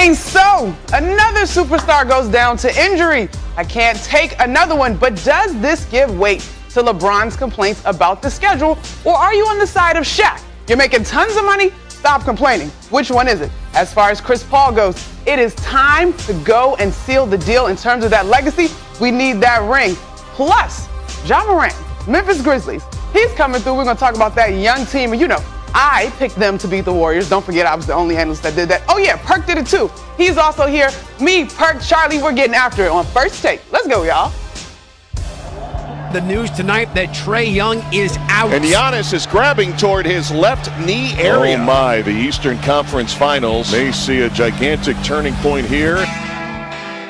And so, another superstar goes down to injury. I can't take another one, but does this give weight to LeBron's complaints about the schedule, or are you on the side of Shaq? You're making tons of money? Stop complaining. Which one is it? As far as Chris Paul goes, it is time to go and seal the deal in terms of that legacy. We need that ring. Plus, Ja Morant, Memphis Grizzlies, he's coming through. We're going to talk about that young team. And you know, I picked them to beat the Warriors. Don't forget, I was the only analyst that did that. Oh yeah, Perk did it too. He's also here. Me, Perk, Charlie, we're getting after it on First Take. Let's go, y'all. The news tonight that Trae Young is out. And Giannis is grabbing toward his left knee area. Oh my, the Eastern Conference Finals may see a gigantic turning point here.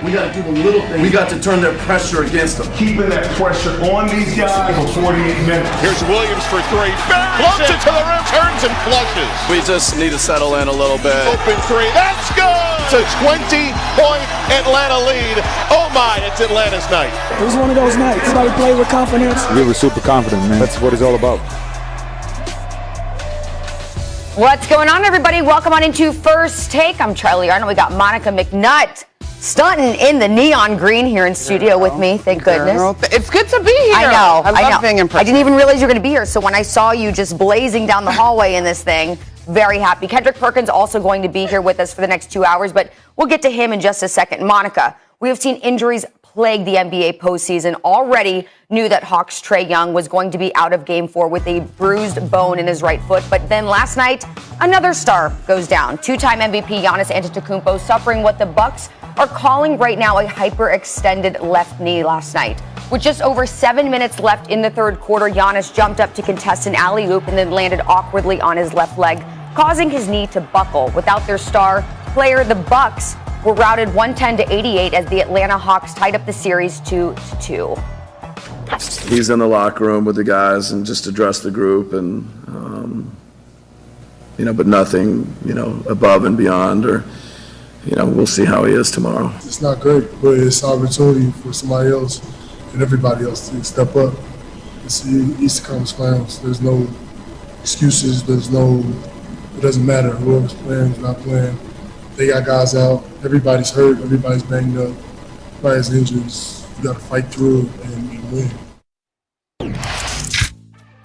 We got to do the little things. We got to turn their pressure against them. Keeping that pressure on these guys for 48 minutes. Here's Williams for three. Floats it to the rim, turns and flushes. We just need to settle in a little bit. Open three, that's good! It's a 20-point Atlanta lead. Oh my, it's Atlanta's night. It was one of those nights. Everybody played with confidence. We were super confident, man. That's what it's all about. What's going on, everybody? Welcome on into First Take. I'm Charlie Arnold. We got Monica McNutt stunting in the neon green here in studio with me. Thank goodness. It's good to be here. I know. I love being in person. I didn't even realize you were going to be here. So when I saw you just blazing down the hallway in this thing, very happy. Kendrick Perkins also going to be here with us for the next 2 hours, but we'll get to him in just a second. Monica, we have seen injuries plague the NBA postseason. Already knew that Hawks' Trae Young was going to be out of Game 4 with a bruised bone in his right foot. But then last night, another star goes down. Two-time MVP Giannis Antetokounmpo suffering what the Bucks are calling right now a hyperextended left knee last night. With just over 7 minutes left in the third quarter, Giannis jumped up to contest an alley-oop and then landed awkwardly on his left leg, causing his knee to buckle. Without their star player, the Bucks were routed 110-88 as the Atlanta Hawks tied up the series 2-2. He's in the locker room with the guys and just addressed the group and, but nothing, above and beyond or, we'll see how he is tomorrow. It's not great, but it's an opportunity for somebody else and everybody else to step up. It's the Eastern Conference Finals. There's no excuses. It doesn't matter whoever's playing, who's not playing. They got guys out. Everybody's hurt. Everybody's banged up. Everybody has injuries. You got to fight through it and win.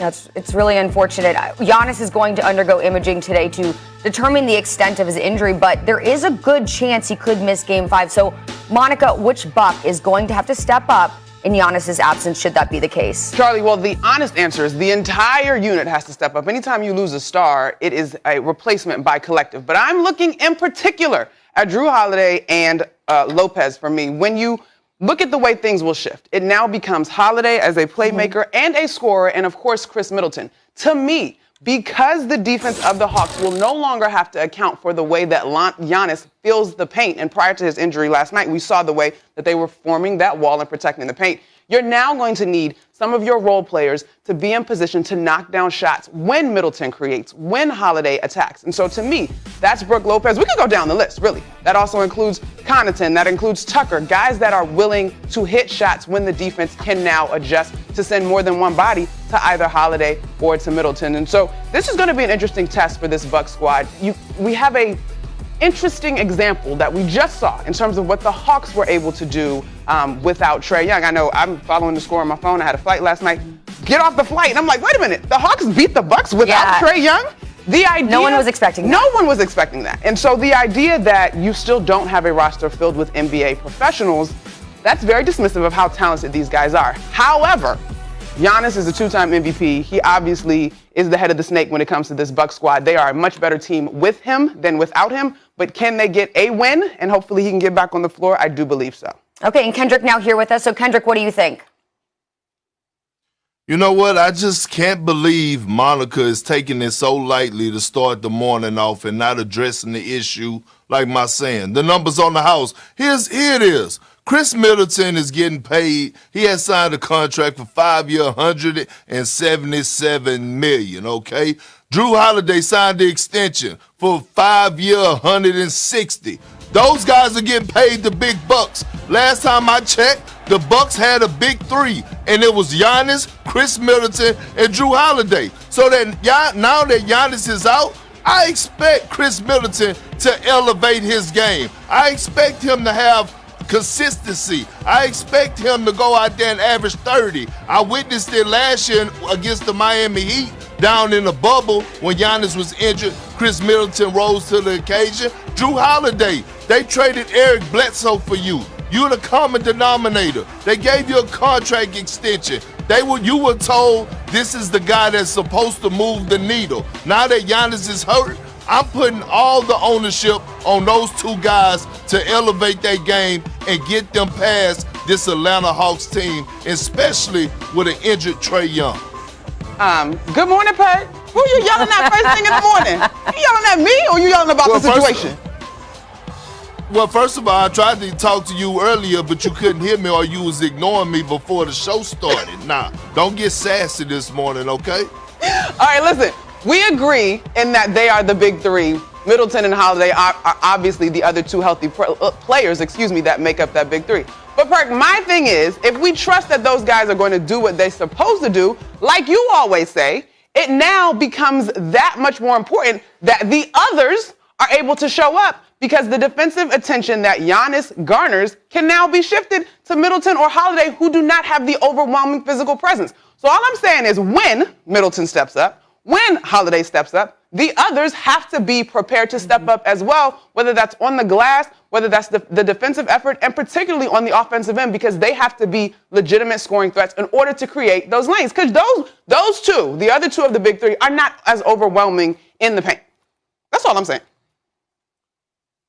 It's really unfortunate. Giannis is going to undergo imaging today to determine the extent of his injury, but there is a good chance he could miss Game 5. So, Monica, which Buck is going to have to step up in Giannis' absence, should that be the case? Charlie, well, the honest answer is the entire unit has to step up. Anytime you lose a star, it is a replacement by collective. But I'm looking in particular at Drew Holiday and Lopez for me. When you look at the way things will shift, it now becomes Holiday as a playmaker and a scorer, and of course, Chris Middleton. To me, because the defense of the Hawks will no longer have to account for the way that Giannis feels the paint, and prior to his injury last night, we saw the way that they were forming that wall and protecting the paint. You're now going to need some of your role players to be in position to knock down shots when Middleton creates, when Holiday attacks. And so to me, that's Brook Lopez. We can go down the list, really. That also includes Connaughton, that includes Tucker, guys that are willing to hit shots when the defense can now adjust to send more than one body to either Holiday or to Middleton. And so this is going to be an interesting test for this Bucks squad. We have a interesting example that we just saw in terms of what the Hawks were able to do without Trae Young. I know I'm following the score on my phone. I had a flight last night. Get off the flight. And I'm like, wait a minute. The Hawks beat the Bucks without Trae Young? No one was expecting that. No one was expecting that. And so the idea that you still don't have a roster filled with NBA professionals, that's very dismissive of how talented these guys are. However, Giannis is a two-time MVP. He obviously is the head of the snake when it comes to this Bucks squad. They are a much better team with him than without him. But can they get a win? And hopefully he can get back on the floor. I do believe so. Okay, and Kendrick now here with us. So, Kendrick, what do you think? You know what? I just can't believe Monica is taking it so lightly to start the morning off and not addressing the issue like my saying. The numbers on the house. Here it is. Chris Middleton is getting paid. He has signed a contract for 5 years, $177 million, okay? Drew Holiday signed the extension for 5 years, $160. Those guys are getting paid the big bucks. Last time I checked, the Bucks had a big three, and it was Giannis, Chris Middleton, and Drew Holiday. So that now that Giannis is out, I expect Chris Middleton to elevate his game. I expect him to have consistency. I expect him to go out there and average 30. I witnessed it last year against the Miami Heat down in the bubble when Giannis was injured. Chris Middleton rose to the occasion. Drew Holiday, they traded Eric Bledsoe for you. You're the common denominator. They gave you a contract extension. You were told this is the guy that's supposed to move the needle. Now that Giannis is hurt, I'm putting all the ownership on those two guys to elevate their game and get them past this Atlanta Hawks team, especially with an injured Trae Young. Good morning, Pat. Who you yelling at first thing in the morning? You yelling at me or you yelling about the situation? Well, first of all, I tried to talk to you earlier, but you couldn't hear me or you was ignoring me before the show started. Nah, don't get sassy this morning, okay? All right, listen. We agree in that they are the big three. Middleton and Holiday are obviously the other two healthy players, that make up that big three. But Perk, my thing is, if we trust that those guys are going to do what they're supposed to do, like you always say, it now becomes that much more important that the others are able to show up, because the defensive attention that Giannis garners can now be shifted to Middleton or Holiday, who do not have the overwhelming physical presence. So all I'm saying is when Middleton steps up, when Holiday steps up, the others have to be prepared to step up as well, whether that's on the glass, whether that's the defensive effort, and particularly on the offensive end, because they have to be legitimate scoring threats in order to create those lanes. Because those two, the other two of the big three, are not as overwhelming in the paint. That's all I'm saying.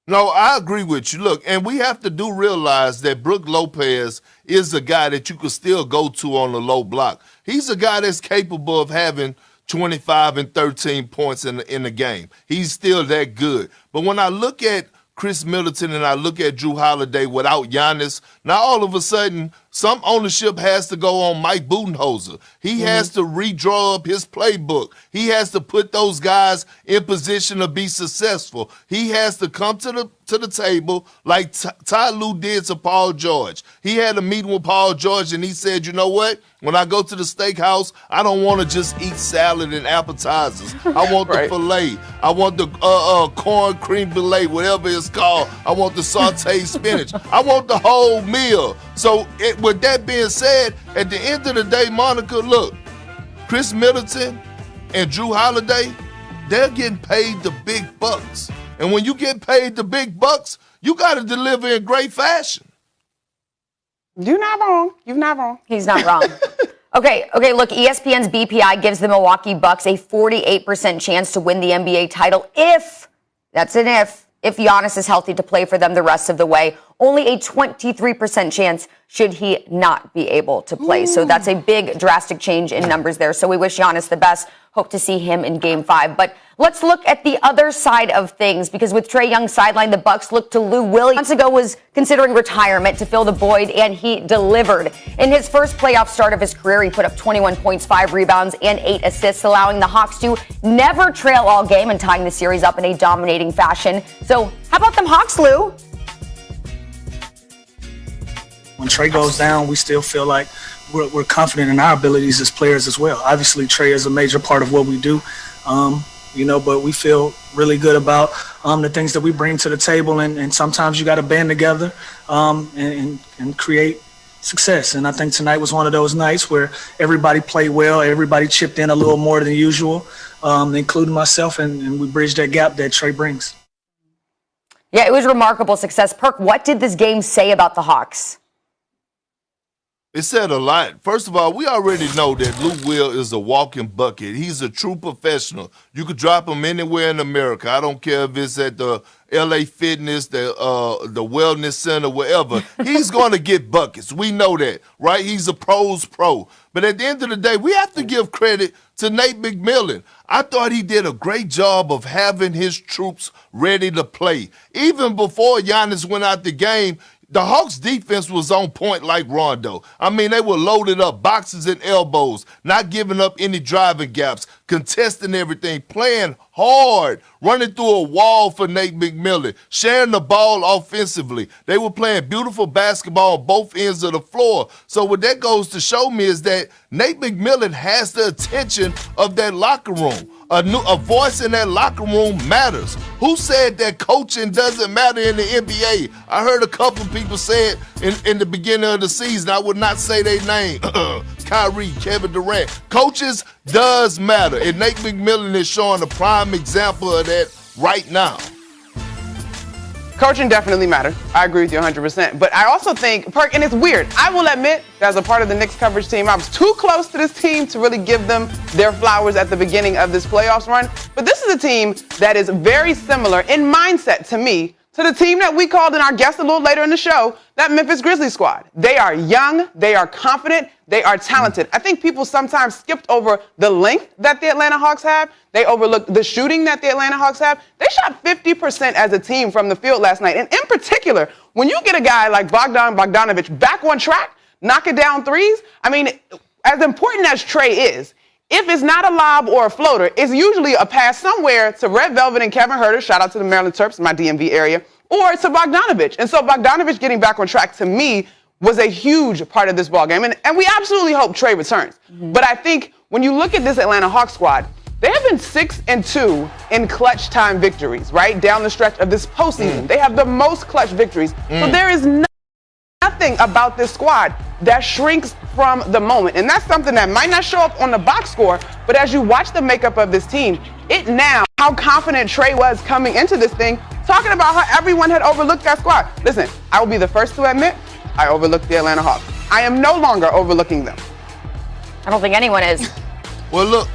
No, I agree with you. Look, and we have to realize that Brook Lopez is a guy that you could still go to on the low block. He's a guy that's capable of having 25 and 13 points in the game. He's still that good. But when I look at Chris Middleton and I look at Drew Holiday without Giannis, now all of a sudden some ownership has to go on Mike Budenholzer. He has to redraw up his playbook. He has to put those guys in position to be successful. He has to come to the table like Ty Lue did to Paul George. He had a meeting with Paul George and he said, you know what? When I go to the steakhouse, I don't want to just eat salad and appetizers. I want the filet. I want the corn creme brulee, whatever it's called. I want the sauteed spinach. I want the whole meal. So with that being said, at the end of the day, Monica, look, Chris Middleton and Drew Holiday, they're getting paid the big bucks. And when you get paid the big bucks, you got to deliver in great fashion. You're not wrong. You're not wrong. He's not wrong. Okay, look, ESPN's BPI gives the Milwaukee Bucks a 48% chance to win the NBA title if Giannis is healthy to play for them the rest of the way. Only a 23% chance should he not be able to play. So that's a big, drastic change in numbers there. So we wish Giannis the best. Hope to see him in Game 5. But let's look at the other side of things, because with Trae Young sidelined, the Bucks looked to Lou Williams. Months ago was considering retirement to fill the void, and he delivered. In his first playoff start of his career, he put up 21 points, 5 rebounds, and 8 assists, allowing the Hawks to never trail all game and tying the series up in a dominating fashion. So how about them Hawks, Lou? When Trae goes down, we still feel like we're confident in our abilities as players as well. Obviously, Trae is a major part of what we do, but we feel really good about the things that we bring to the table, and sometimes you got to band together and create success. And I think tonight was one of those nights where everybody played well, everybody chipped in a little more than usual, including myself, and we bridged that gap that Trae brings. Yeah, it was remarkable success. Perk, what did this game say about the Hawks? It said a lot. First of all, we already know that Lou Will is a walking bucket. He's a true professional. You could drop him anywhere in America. I don't care if it's at the LA Fitness, the Wellness Center, wherever. He's going to get buckets. We know that, right? He's a pro's pro. But at the end of the day, we have to give credit to Nate McMillan. I thought he did a great job of having his troops ready to play. Even before Giannis went out the game, the Hawks defense was on point like Rondo. I mean, they were loaded up, boxes and elbows, not giving up any driving gaps, contesting everything, playing hard, running through a wall for Nate McMillan, sharing the ball offensively. They were playing beautiful basketball on both ends of the floor. So what that goes to show me is that Nate McMillan has the attention of that locker room. A voice in that locker room matters. Who said that coaching doesn't matter in the NBA? I heard a couple people say it in the beginning of the season. I would not say their name. Kyrie, Kevin Durant. Coaches does matter. And Nate McMillan is showing a prime example of that right now. Coaching definitely matters. I agree with you 100%. But I also think, Perk, and it's weird, I will admit, as a part of the Knicks coverage team, I was too close to this team to really give them their flowers at the beginning of this playoffs run. But this is a team that is very similar in mindset to me to the team that we called in our guest a little later in the show, that Memphis Grizzlies squad. They are young, they are confident, they are talented. I think people sometimes skipped over the length that the Atlanta Hawks have. They overlooked the shooting that the Atlanta Hawks have. They shot 50% as a team from the field last night. And in particular, when you get a guy like Bogdanovic back on track, knocking down threes, I mean, as important as Trae is, if it's not a lob or a floater, it's usually a pass somewhere to Red Velvet and Kevin Huerter, shout out to the Maryland Terps, my DMV area, or to Bogdanovic. And so Bogdanovic getting back on track, to me, was a huge part of this ballgame. And we absolutely hope Trae returns. But I think when you look at this Atlanta Hawks squad, they have been 6-2 in clutch time victories, right? Down the stretch of this postseason. They have the most clutch victories. So there is nothing about this squad that shrinks from the moment. And that's something that might not show up on the box score, but as you watch the makeup of this team, how confident Trae was coming into this thing, talking about how everyone had overlooked that squad. Listen, I will be the first to admit, I overlooked the Atlanta Hawks. I am no longer overlooking them. I don't think anyone is. Well, look,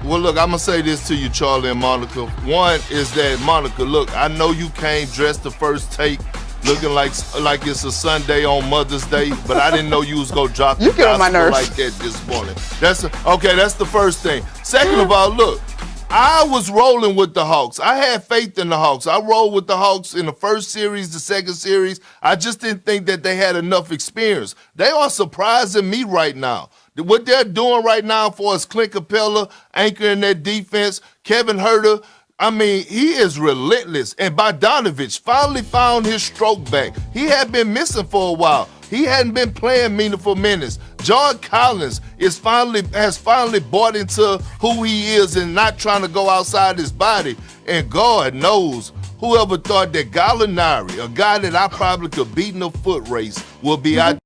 I'm going to say this to you, Charlie and Monica. One is that, Monica, look, I know you came dressed the first take looking like it's a Sunday on Mother's Day, but I didn't know you was going to drop the gospel like that this morning. That's the first thing. Second of all, look, I was rolling with the Hawks. I had faith in the Hawks. I rolled with the Hawks in the first series, the second series. I just didn't think that they had enough experience. They are surprising me right now. What they're doing right now for us, Clint Capella anchoring their defense, Kevin Huerter, I mean, he is relentless. And Bogdanovic finally found his stroke back. He had been missing for a while. He hadn't been playing meaningful minutes. John Collins has finally bought into who he is and not trying to go outside his body. And God knows, whoever thought that Gallinari, a guy that I probably could beat in a foot race, will be out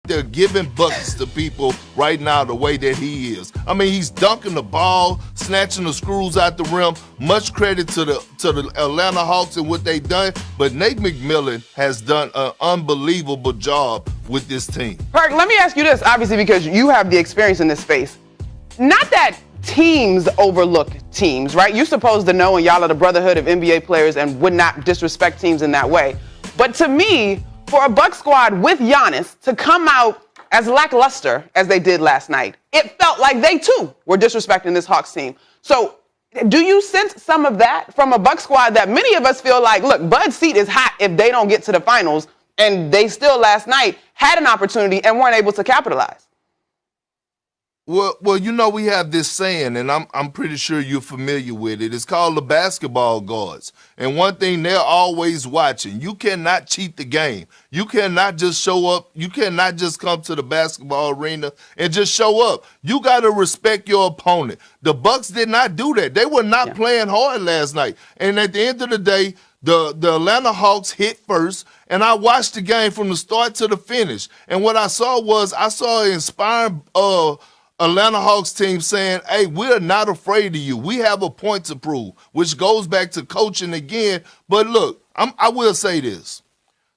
there giving buckets to people right now the way that he is. I mean, he's dunking the ball, snatching the screws out the rim. Much credit to the Atlanta Hawks and what they've done, but Nate McMillan has done an unbelievable job with this team. Perk, let me ask you this, obviously, because you have the experience in this space. Not that teams overlook teams, right? You're supposed to know, and y'all are the brotherhood of NBA players and would not disrespect teams in that way. But to me, for a Buck squad with Giannis to come out as lackluster as they did last night, it felt like they too were disrespecting this Hawks team. So do you sense some of that from a Buck squad that many of us feel like, look, Bud's seat is hot if they don't get to the finals, and they still last night had an opportunity and weren't able to capitalize? Well, you know, we have this saying, and I'm pretty sure you're familiar with it. It's called the basketball guards. And one thing, they're always watching. You cannot cheat the game. You cannot just show up. You cannot just come to the basketball arena and just show up. You got to respect your opponent. The Bucks did not do that. They were not playing hard last night. And at the end of the day, the Atlanta Hawks hit first, and I watched the game from the start to the finish. And what I saw an inspiring Atlanta Hawks team saying, hey, we're not afraid of you. We have a point to prove, which goes back to coaching again. But look, I will say this.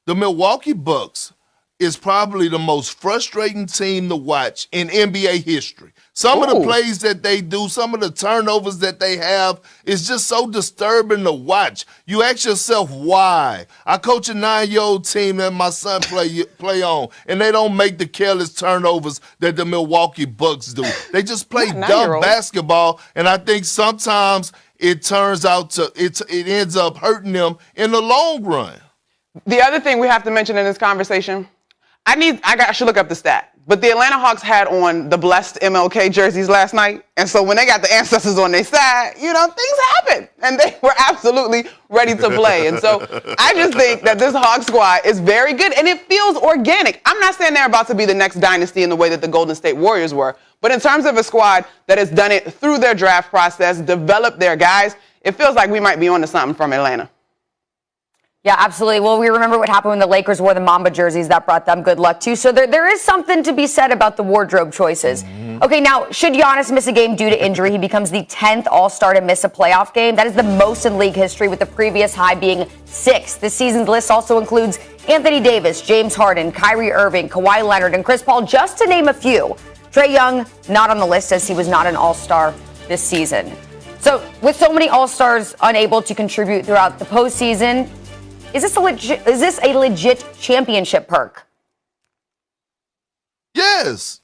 The Milwaukee Bucks is probably the most frustrating team to watch in NBA history. Some of the plays that they do, some of the turnovers that they have is just so disturbing to watch. You ask yourself why. I coach a 9-year-old team that my son play on, and they don't make the careless turnovers that the Milwaukee Bucks do. They just play dumb basketball, and I think sometimes it ends up hurting them in the long run. The other thing we have to mention in this conversation, I should look up the stat. But the Atlanta Hawks had on the blessed MLK jerseys last night. And so when they got the ancestors on their side, things happen. And they were absolutely ready to play. And so I just think that this Hawk squad is very good and it feels organic. I'm not saying they're about to be the next dynasty in the way that the Golden State Warriors were. But in terms of a squad that has done it through their draft process, developed their guys, it feels like we might be on to something from Atlanta. Yeah, absolutely. Well, we remember what happened when the Lakers wore the Mamba jerseys. That brought them good luck, too. So there is something to be said about the wardrobe choices. Mm-hmm. Okay, now, should Giannis miss a game due to injury, he becomes the 10th All-Star to miss a playoff game. That is the most in league history, with the previous high being 6. This season's list also includes Anthony Davis, James Harden, Kyrie Irving, Kawhi Leonard, and Chris Paul, just to name a few. Trae Young, not on the list, as he was not an All-Star this season. So, with so many All-Stars unable to contribute throughout the postseason, is this a legit championship perk? Yes.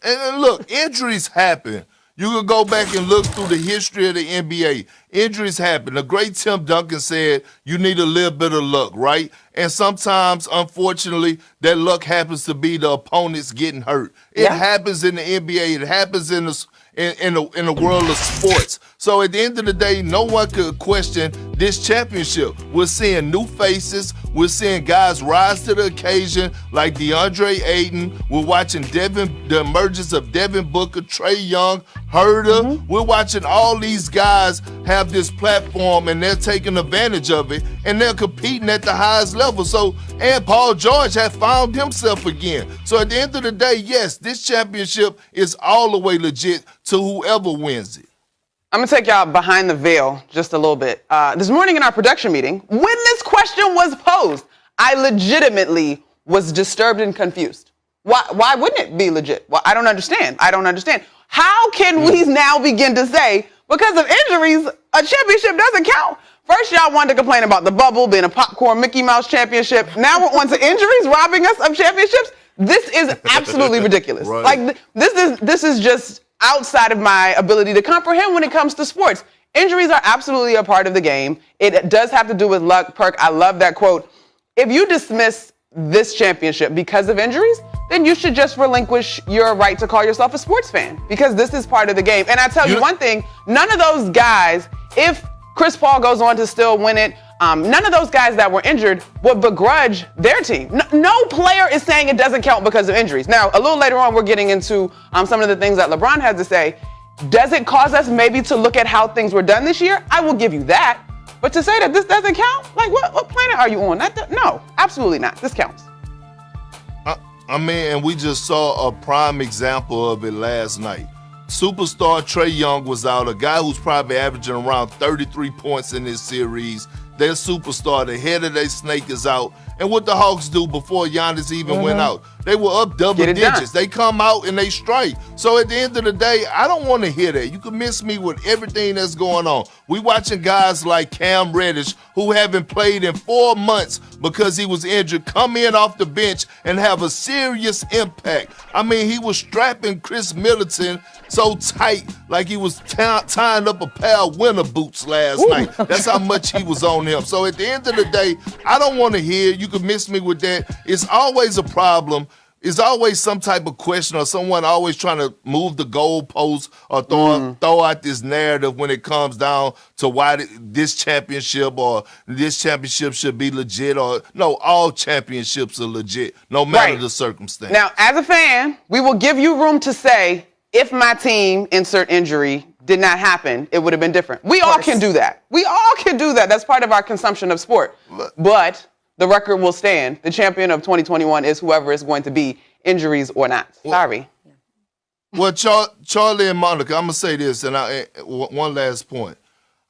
And look, injuries happen. You can go back and look through the history of the NBA. Injuries happen. The great Tim Duncan said you need a little bit of luck, right? And sometimes, unfortunately, that luck happens to be the opponents getting hurt. It happens in the NBA. It happens in the world of sports. So at the end of the day, no one could question this championship. We're seeing new faces. We're seeing guys rise to the occasion like DeAndre Ayton. We're watching the emergence of Devin Booker, Trae Young, Herder. Mm-hmm. We're watching all these guys have this platform and they're taking advantage of it and they're competing at the highest level. So, and Paul George has found himself again. So at the end of the day, yes, this championship is all the way legit to whoever wins it. I'm going to take y'all behind the veil just a little bit. This morning in our production meeting, when this question was posed, I legitimately was disturbed and confused. Why wouldn't it be legit? Well, I don't understand. How can we now begin to say, because of injuries, a championship doesn't count? First, y'all wanted to complain about the bubble being a popcorn Mickey Mouse championship. Now we're on to injuries robbing us of championships. This is absolutely ridiculous. Right. Like, this is just outside of my ability to comprehend when it comes to sports. Injuries are absolutely a part of the game. It does have to do with luck. Perk, I love that quote. If you dismiss this championship because of injuries, then you should just relinquish your right to call yourself a sports fan, because this is part of the game. And I tell you one thing, none of those guys, if Chris Paul goes on to still win it, none of those guys that were injured would begrudge their team. No player is saying it doesn't count because of injuries. Now, a little later on, we're getting into some of the things that LeBron has to say. Does it cause us maybe to look at how things were done this year? I will give you that. But to say that this doesn't count, like what planet are you on? No, absolutely not. This counts. And we just saw a prime example of it last night. Superstar Trae Young was out, a guy who's probably averaging around 33 points in this series. Their superstar, the head of their snake, is out. And what the Hawks do before Giannis even went out? They were up double digits. They come out and they strike. So at the end of the day, I don't want to hear that. You can miss me with everything that's going on. We watching guys like Cam Reddish, who haven't played in 4 months because he was injured, come in off the bench and have a serious impact. I mean, he was strapping Chris Middleton so tight like he was tying up a pair of winter boots last night. That's how much he was on him. So at the end of the day, I don't want to hear. You can miss me with that. It's always a problem. It's always some type of question or someone always trying to move the goalposts or throw out this narrative when it comes down to why this championship or this championship should be legit. Or no, all championships are legit, no matter the circumstance. Now, as a fan, we will give you room to say, if my team, insert injury, did not happen, it would have been different. We all can do that. That's part of our consumption of sport. But the record will stand. The champion of 2021 is whoever is going to be, injuries or not. Sorry. Well, Charlie and Monica, I'm gonna say this, and one last point.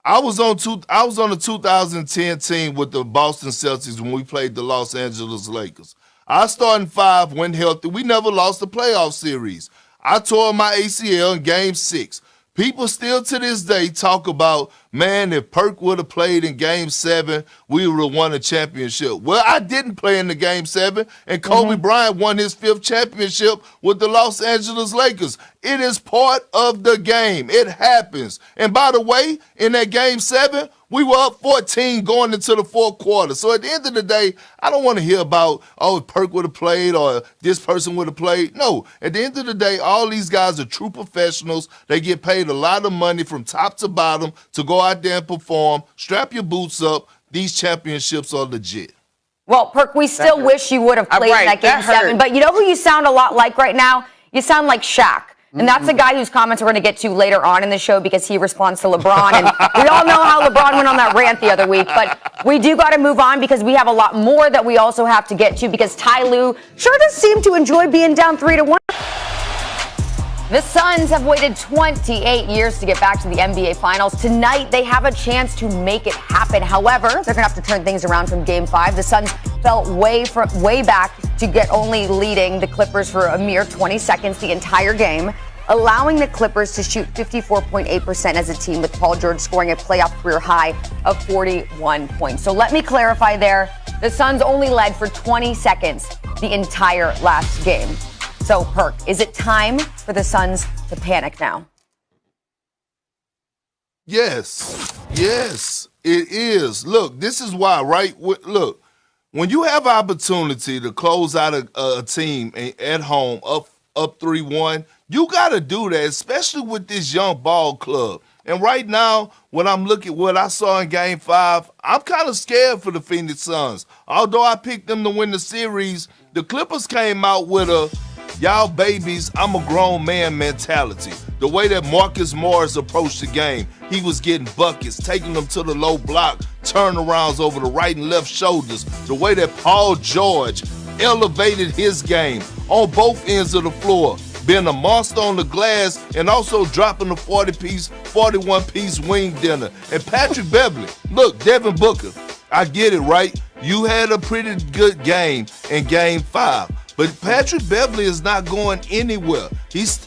I was on the 2010 team with the Boston Celtics when we played the Los Angeles Lakers. Our starting five went healthy. We never lost the playoff series. I tore my ACL in Game 6. People still to this day talk about, man, if Perk would have played in Game 7, we would have won a championship. Well, I didn't play in the Game 7, and Kobe Bryant won his 5th championship with the Los Angeles Lakers. It is part of the game. It happens. And by the way, in that Game 7, We were up 14 going into the fourth quarter. So at the end of the day, I don't want to hear about, oh, Perk would have played or this person would have played. No, at the end of the day, all these guys are true professionals. They get paid a lot of money from top to bottom to go out there and perform. Strap your boots up. These championships are legit. Well, Perk, we still wish you would have played in that Game 7. But you know who you sound a lot like right now? You sound like Shaq. And that's a guy whose comments we're going to get to later on in the show because he responds to LeBron. And we all know how LeBron went on that rant the other week. But we do got to move on because we have a lot more that we also have to get to because Ty Lue sure does seem to enjoy being down 3-1. The Suns have waited 28 years to get back to the NBA Finals. Tonight, they have a chance to make it happen. However, they're going to have to turn things around from Game 5. The Suns fell way back to get only leading the Clippers for a mere 20 seconds the entire game, allowing the Clippers to shoot 54.8% as a team, with Paul George scoring a playoff career high of 41 points. So let me clarify there. The Suns only led for 20 seconds the entire last game. So, Perk, is it time for the Suns to panic now? Yes, it is. Look, this is why, right? Look, when you have opportunity to close out a team at home up 3-1, you got to do that, especially with this young ball club. And right now, when I'm looking at what I saw in Game 5, I'm kind of scared for the Phoenix Suns. Although I picked them to win the series, the Clippers came out with a y'all babies, I'm a grown man mentality. The way that Marcus Morris approached the game, he was getting buckets, taking them to the low block, turnarounds over the right and left shoulders. The way that Paul George elevated his game on both ends of the floor, being a monster on the glass and also dropping the 41-piece wing dinner. And Patrick Beverly, look, Devin Booker, I get it, right? You had a pretty good game in Game 5. But Patrick Beverly is not going anywhere. He's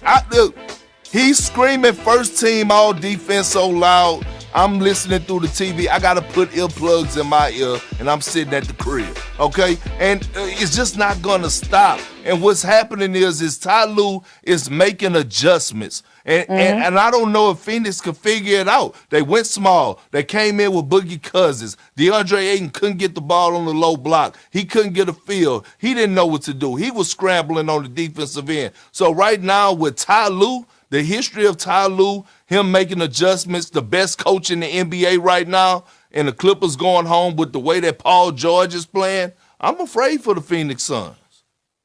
screaming first team all defense so loud. I'm listening through the TV. I got to put earplugs in my ear, and I'm sitting at the crib, okay? And it's just not going to stop. And what's happening is Ty Lue is making adjustments. And I don't know if Phoenix could figure it out. They went small. They came in with Boogie Cousins. DeAndre Ayton couldn't get the ball on the low block. He couldn't get a field. He didn't know what to do. He was scrambling on the defensive end. So right now with Ty Lue, the history of Ty Lue, him making adjustments, the best coach in the NBA right now, and the Clippers going home with the way that Paul George is playing, I'm afraid for the Phoenix Suns.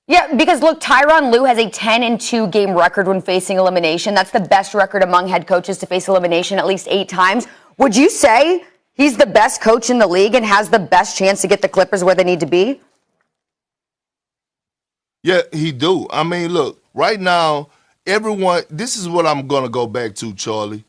Yeah, because look, Tyronn Lue has a 10-2 game record when facing elimination. That's the best record among head coaches to face elimination at least 8 times. Would you say he's the best coach in the league and has the best chance to get the Clippers where they need to be? Yeah, he do. I mean, look, right now, everyone, this is what I'm going to go back to, Charlie.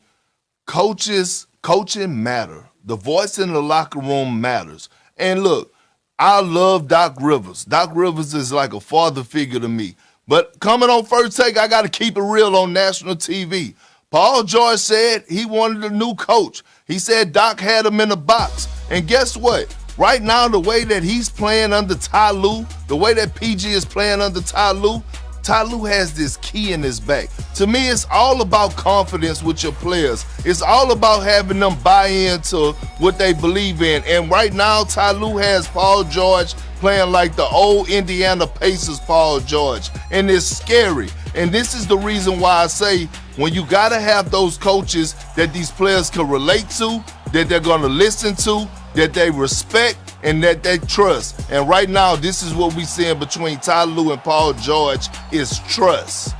Coaching matter. The voice in the locker room matters. And look, I love Doc Rivers. Doc Rivers is like a father figure to me. But coming on First Take, I got to keep it real on national TV. Paul George said he wanted a new coach. He said Doc had him in a box. And guess what? Right now, the way that he's playing under Ty Lue, the way that PG is playing under Ty Lue has this key in his back. To me, it's all about confidence with your players. It's all about having them buy into what they believe in. And right now, Ty Lue has Paul George playing like the old Indiana Pacers Paul George. And it's scary. And this is the reason why I say when you got to have those coaches that these players can relate to, that they're going to listen to, that they respect, and that they trust. And right now, this is what we're seeing between Ty Lue and Paul George is trust.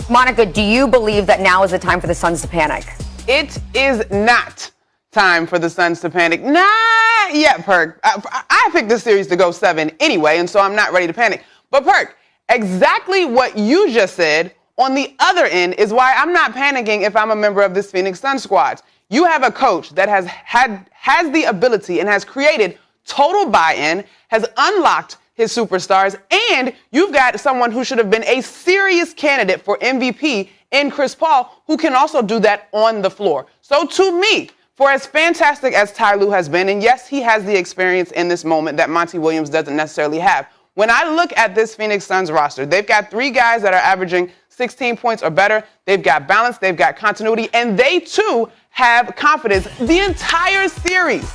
Monica, do you believe that now is the time for the Suns to panic? It is not time for the Suns to panic. Not yet, Perk. I picked this series to go 7 anyway, and so I'm not ready to panic. But Perk, exactly what you just said on the other end is why I'm not panicking if I'm a member of this Phoenix Suns squad. You have a coach that has the ability and has created total buy-in, has unlocked his superstars, and you've got someone who should have been a serious candidate for MVP in Chris Paul, who can also do that on the floor. So to me, for as fantastic as Ty Lue has been, and yes, he has the experience in this moment that Monty Williams doesn't necessarily have. When I look at this Phoenix Suns roster, they've got 3 guys that are averaging 16 points or better. They've got balance, they've got continuity, and they too have confidence the entire series.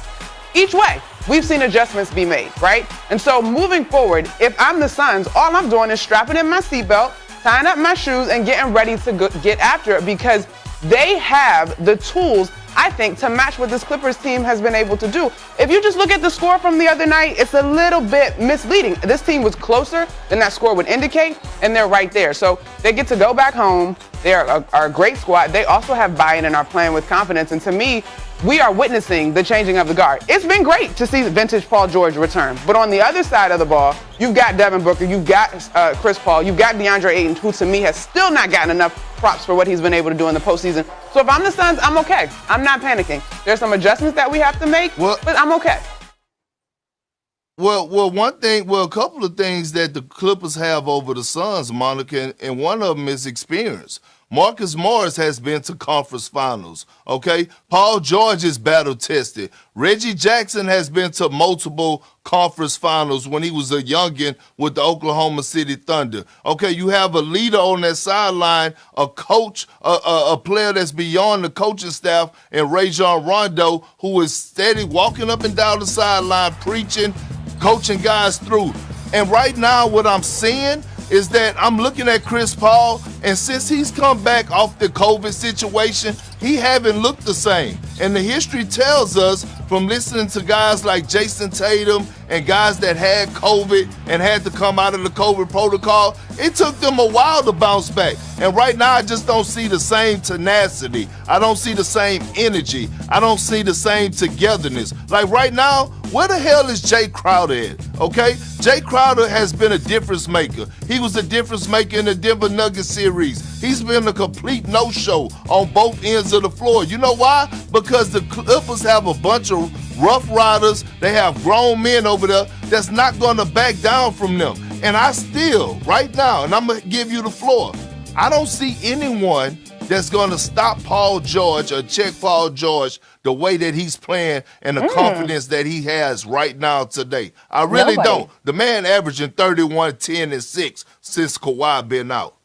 Each way, we've seen adjustments be made, right? And so moving forward, if I'm the Suns, all I'm doing is strapping in my seatbelt, tying up my shoes, and getting ready to get after it, because they have the tools, I think, to match what this Clippers team has been able to do. If you just look at the score from the other night, it's a little bit misleading. This team was closer than that score would indicate, and they're right there. So they get to go back home. They are a great squad. They also have buy-in and are playing with confidence. And to me, we are witnessing the changing of the guard. It's been great to see vintage Paul George return. But on the other side of the ball, you've got Devin Booker, you've got Chris Paul, you've got DeAndre Ayton, who to me has still not gotten enough props for what he's been able to do in the postseason. So if I'm the Suns, I'm okay. I'm not panicking. There's some adjustments that we have to make, but I'm okay. Well, a couple of things that the Clippers have over the Suns, Monica, and one of them is experience. Marcus Morris has been to conference finals, okay? Paul George is battle-tested. Reggie Jackson has been to multiple conference finals when he was a youngin' with the Oklahoma City Thunder. Okay, you have a leader on that sideline, a coach, a player that's beyond the coaching staff, and Rajon Rondo, who is steady walking up and down the sideline, preaching, coaching guys through. And right now what I'm seeing is that I'm looking at Chris Paul, and since he's come back off the COVID situation, he haven't looked the same. And the history tells us from listening to guys like Jason Tatum and guys that had COVID and had to come out of the COVID protocol, it took them a while to bounce back. And right now, I just don't see the same tenacity. I don't see the same energy. I don't see the same togetherness. Like right now, where the hell is Jay Crowder at? Okay? Jay Crowder has been a difference maker. He was a difference maker in the Denver Nuggets series. He's been a complete no-show on both ends of the floor. You know why? Because the Clippers have a bunch of rough riders. They have grown men over there that's not going to back down from them. And I still, right now, and I'm going to give you the floor, I don't see anyone that's going to stop Paul George or check Paul George the way that he's playing and the confidence that he has right now today. I really don't. The man averaging 31, 10, and 6 since Kawhi been out.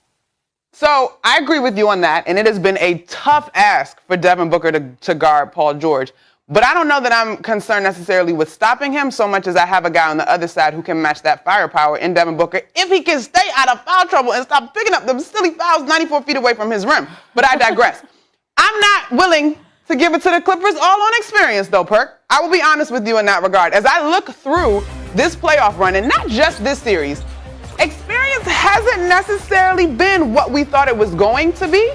So I agree with you on that, and it has been a tough ask for Devin Booker to guard Paul George. But I don't know that I'm concerned necessarily with stopping him so much as I have a guy on the other side who can match that firepower in Devin Booker if he can stay out of foul trouble and stop picking up them silly fouls 94 feet away from his rim. But I digress. I'm not willing to give it to the Clippers all on experience, though, Perk. I will be honest with you in that regard. As I look through this playoff run, and not just this series, experience hasn't necessarily been what we thought it was going to be.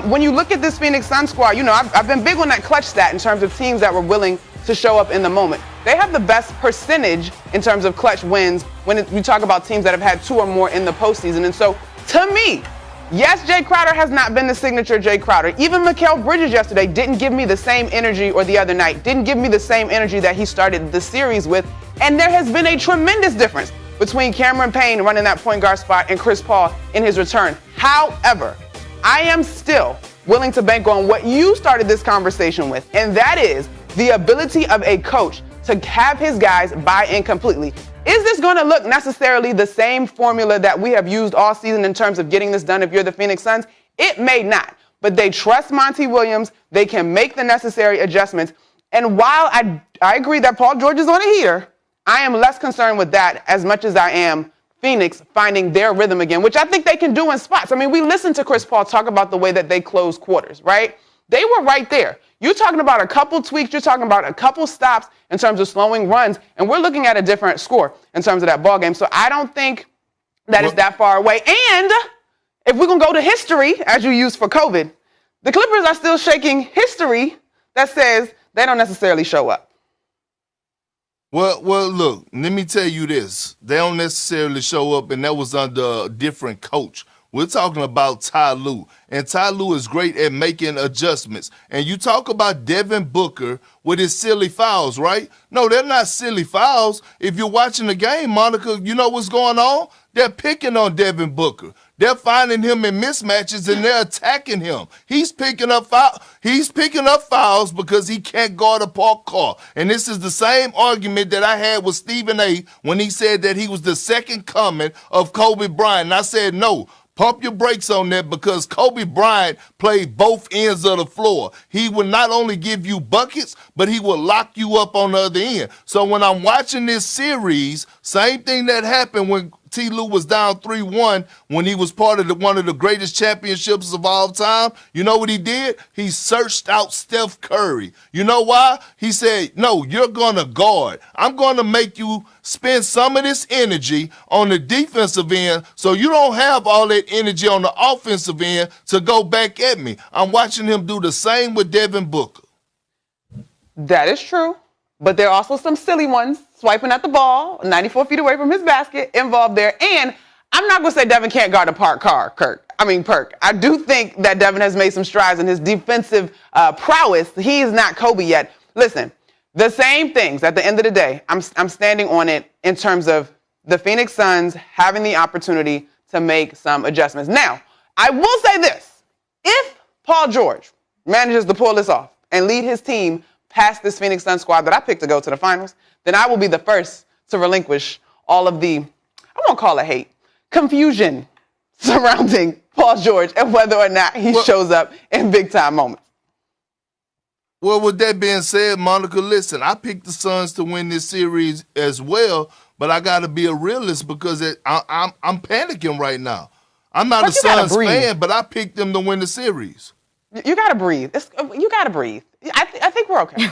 When you look at this Phoenix Suns squad, you know, I've been big on that clutch stat in terms of teams that were willing to show up in the moment. They have the best percentage in terms of clutch wins when we talk about teams that have had 2 or more in the postseason. And so, to me, yes, Jay Crowder has not been the signature Jay Crowder. Even Mikal Bridges yesterday didn't give me the same energy, or the other night, didn't give me the same energy that he started the series with. And there has been a tremendous difference between Cameron Payne running that point guard spot and Chris Paul in his return. However, I am still willing to bank on what you started this conversation with, and that is the ability of a coach to have his guys buy in completely. Is this going to look necessarily the same formula that we have used all season in terms of getting this done if you're the Phoenix Suns? It may not, but they trust Monty Williams. They can make the necessary adjustments. And while I agree that Paul George is on a heater, I am less concerned with that as much as I am Phoenix finding their rhythm again, which I think they can do in spots. I mean, we listened to Chris Paul talk about the way that they close quarters, right? They were right there. You're talking about a couple tweaks. You're talking about a couple stops in terms of slowing runs, and we're looking at a different score in terms of that ball game. So I don't think that is that far away. And if we're going to go to history, as you used for COVID, the Clippers are still shaking history that says they don't necessarily show up. Well, look, let me tell you this. They don't necessarily show up, and that was under a different coach. We're talking about Ty Lue, and Ty Lue is great at making adjustments. And you talk about Devin Booker with his silly fouls, right? No, they're not silly fouls. If you're watching the game, Monica, you know what's going on? They're picking on Devin Booker. They're finding him in mismatches, and they're attacking him. He's picking up fouls because he can't guard a parked car. And this is the same argument that I had with Stephen A. when he said that he was the second coming of Kobe Bryant. And I said, no, Pump your brakes on that because Kobe Bryant played both ends of the floor. He would not only give you buckets, but he will lock you up on the other end. So when I'm watching this series, same thing that happened when T. Lue was down 3-1 when he was part of one of the greatest championships of all time. You know what he did? He searched out Steph Curry. You know why? He said, no, you're going to guard. I'm going to make you spend some of this energy on the defensive end so you don't have all that energy on the offensive end to go back at me. I'm watching him do the same with Devin Booker. That is true. But there are also some silly ones swiping at the ball, 94 feet away from his basket, involved there. And I'm not going to say Devin can't guard a Perk. I do think that Devin has made some strides in his defensive prowess. He is not Kobe yet. Listen, the same things at the end of the day, I'm standing on it in terms of the Phoenix Suns having the opportunity to make some adjustments. Now, I will say this. If Paul George manages to pull this off and lead his team past this Phoenix Suns squad that I picked to go to the finals, then I will be the first to relinquish all of the, I won't call it hate, confusion surrounding Paul George and whether or not he shows up in big-time moments. Well, with that being said, Monica, listen, I picked the Suns to win this series as well, but I got to be a realist because I'm panicking right now. I'm not a Suns fan, but I picked them to win the series. You got to breathe. You got to breathe. I think we're okay.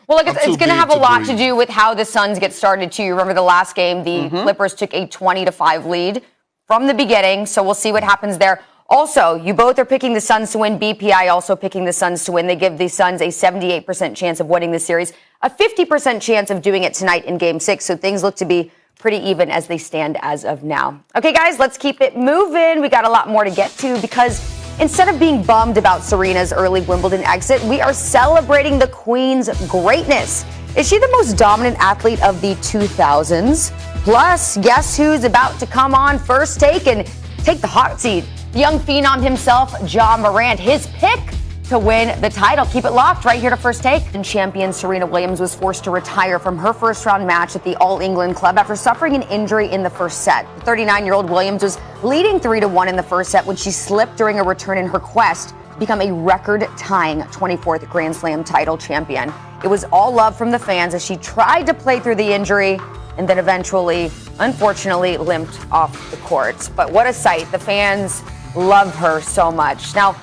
Well, look, it's going to have a lot to do with how the Suns get started, too. You remember the last game, the Clippers took a 20-5 lead from the beginning, so we'll see what happens there. Also, you both are picking the Suns to win. BPI also picking the Suns to win. They give the Suns a 78% chance of winning the series, a 50% chance of doing it tonight in Game 6, so things look to be pretty even as they stand as of now. Okay, guys, let's keep it moving. We got a lot more to get to because instead of being bummed about Serena's early Wimbledon exit, we are celebrating the Queen's greatness. Is she the most dominant athlete of the 2000s? Plus, guess who's about to come on First Take and take the hot seat? The young phenom himself, Ja Morant, his pick to win the title. Keep it locked right here to First Take. And champion Serena Williams was forced to retire from her first-round match at the All England Club after suffering an injury in the first set. The 39-year-old Williams was leading 3-1 in the first set when she slipped during a return in her quest to become a record-tying 24th Grand Slam title champion. It was all love from the fans as she tried to play through the injury and then eventually, unfortunately, limped off the court. But what a sight. The fans love her so much. Now,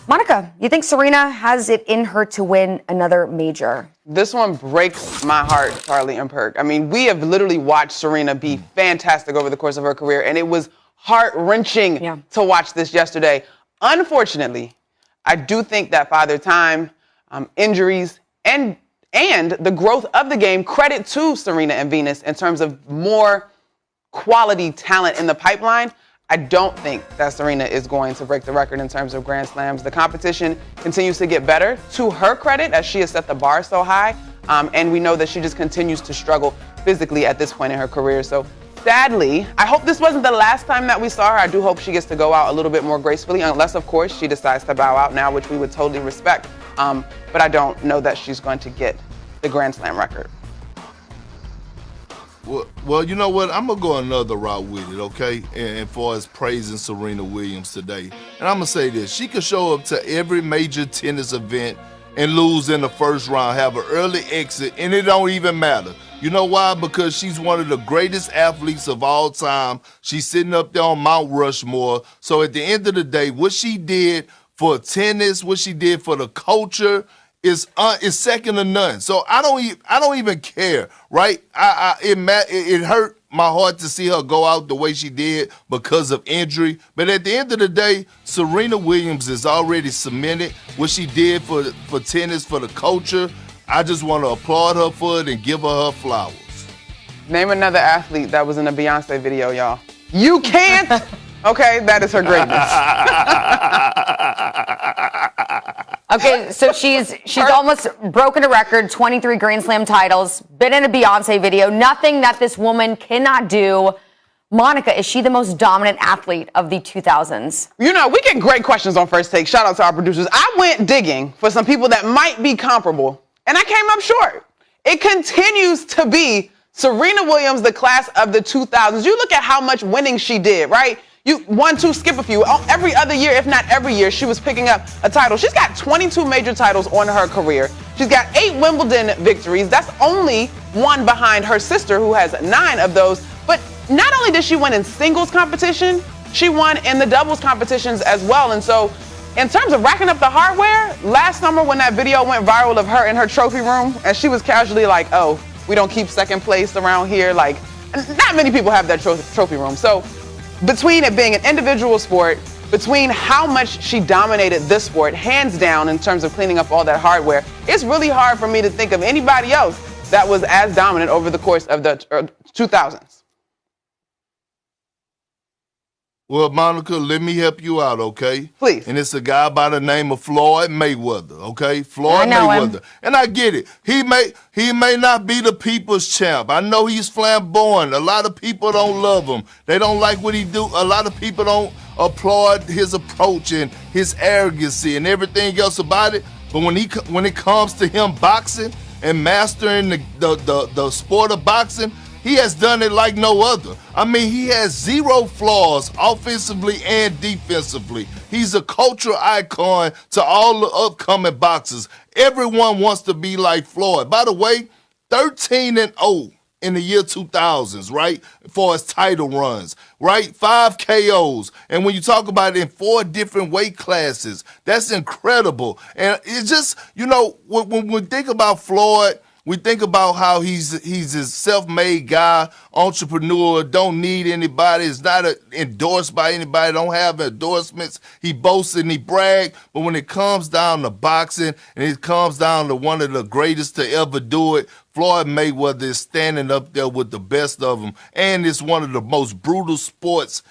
Monica, you think Serena has it in her to win another major? This one breaks my heart, Carly and Perk. I mean, we have literally watched Serena be fantastic over the course of her career, and it was heart-wrenching to watch this yesterday. Unfortunately, I do think that Father Time, injuries, and the growth of the game, credit to Serena and Venus in terms of more quality talent in the pipeline. I don't think that Serena is going to break the record in terms of Grand Slams. The competition continues to get better, to her credit, as she has set the bar so high. And we know that she just continues to struggle physically at this point in her career. So sadly, I hope this wasn't the last time that we saw her. I do hope she gets to go out a little bit more gracefully, unless, of course, she decides to bow out now, which we would totally respect. But I don't know that she's going to get the Grand Slam record. Well, you know what? I'm going to go another route with it, okay? And far as praising Serena Williams today. And I'm going to say this. She could show up to every major tennis event and lose in the first round, have an early exit, and it don't even matter. You know why? Because she's one of the greatest athletes of all time. She's sitting up there on Mount Rushmore. So at the end of the day, what she did for tennis, what she did for the culture, is second to none. So I don't even care, right? It hurt my heart to see her go out the way she did because of injury. But at the end of the day, Serena Williams is already cemented what she did for tennis, for the culture. I just want to applaud her for it and give her flowers. Name another athlete that was in a Beyonce video, y'all. You can't? Okay, that is her greatness. Okay, so she's almost broken a record, 23 Grand Slam titles, been in a Beyonce video, nothing that this woman cannot do. Monica, is she the most dominant athlete of the 2000s? You know, we get great questions on First Take. Shout out to our producers. I went digging for some people that might be comparable, and I came up short. It continues to be Serena Williams, the class of the 2000s. You look at how much winning she did, right? skip a few. Every other year, if not every year, she was picking up a title. She's got 22 major titles on her career. She's got 8 Wimbledon victories. That's only one behind her sister, who has 9 of those. But not only did she win in singles competition, she won in the doubles competitions as well. And so, in terms of racking up the hardware, last summer when that video went viral of her in her trophy room, and she was casually like, oh, we don't keep second place around here. Like, not many people have that trophy room. So, between it being an individual sport, between how much she dominated this sport, hands down, in terms of cleaning up all that hardware, it's really hard for me to think of anybody else that was as dominant over the course of the 2000s. Well, Monica, let me help you out, okay? Please. And it's a guy by the name of Floyd Mayweather, okay? Floyd Mayweather. And I get it. He may not be the people's champ. I know he's flamboyant. A lot of people don't love him. They don't like what he do. A lot of people don't applaud his approach and his arrogancy and everything else about it. But when it comes to him boxing and mastering the sport of boxing, he has done it like no other. I mean, he has 0 flaws offensively and defensively. He's a cultural icon to all the upcoming boxers. Everyone wants to be like Floyd. By the way, 13-0 in the year 2000s, right? For his title runs, right? 5 KOs. And when you talk about it in 4 different weight classes, that's incredible. And it's just, when we think about Floyd, we think about how he's a self-made guy, entrepreneur, don't need anybody, is not endorsed by anybody, don't have endorsements. He boasts and he brags. But when it comes down to boxing and it comes down to one of the greatest to ever do it, Floyd Mayweather is standing up there with the best of them. And it's one of the most brutal sports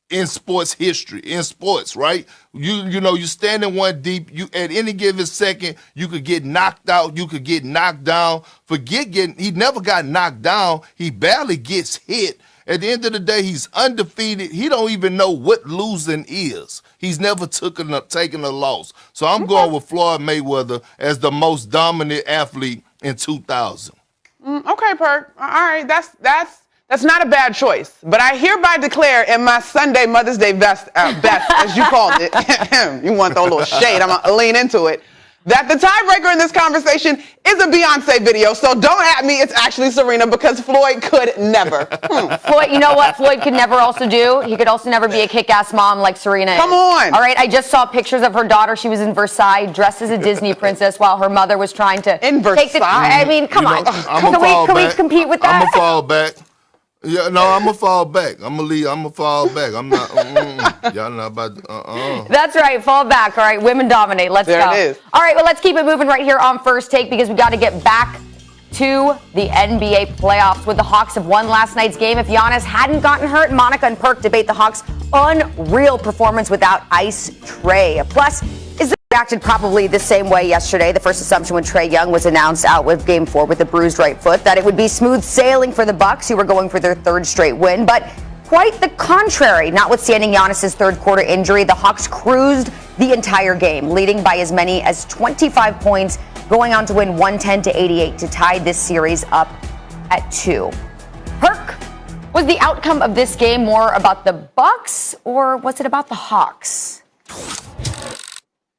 in sports history, in sports, right? You standing one deep, you at any given second, you could get knocked out, you could get knocked down. He never got knocked down, he barely gets hit. At the end of the day, he's undefeated. He don't even know what losing is. He's never taken a loss. So I'm going with Floyd Mayweather as the most dominant athlete in 2000. Okay, Perk. All right, that's not a bad choice, but I hereby declare in my Sunday Mother's Day best, as you called it, you want to throw a little shade, I'm going to lean into it, that the tiebreaker in this conversation is a Beyonce video, so don't at me, it's actually Serena, because Floyd could never. Floyd, you know what Floyd could never also do? He could also never be a kick-ass mom like Serena is. Come on. All right, I just saw pictures of her daughter. She was in Versailles, dressed as a Disney princess while her mother was trying to In Versailles? I mean, come on. Can we compete with that? I'm going to fall back. Yeah, no, I'm gonna fall back. I'm gonna fall back. I'm not. Y'all not about. That's right. Fall back. All right. Women dominate. Let's go. There it is. All right. Well, let's keep it moving right here on First Take because we got to get back to the NBA playoffs. With the Hawks have won last night's game. If Giannis hadn't gotten hurt, Monica and Perk debate the Hawks' unreal performance without Ice Trae. Plus, reacted probably the same way yesterday. The first assumption when Trae Young was announced out with Game 4 with a bruised right foot, that it would be smooth sailing for the Bucks, who were going for their 3rd straight win. But quite the contrary. Notwithstanding Giannis' 3rd quarter injury, the Hawks cruised the entire game, leading by as many as 25 points, going on to win 110-88 to tie this series up at 2. Perk, was the outcome of this game more about the Bucks or was it about the Hawks?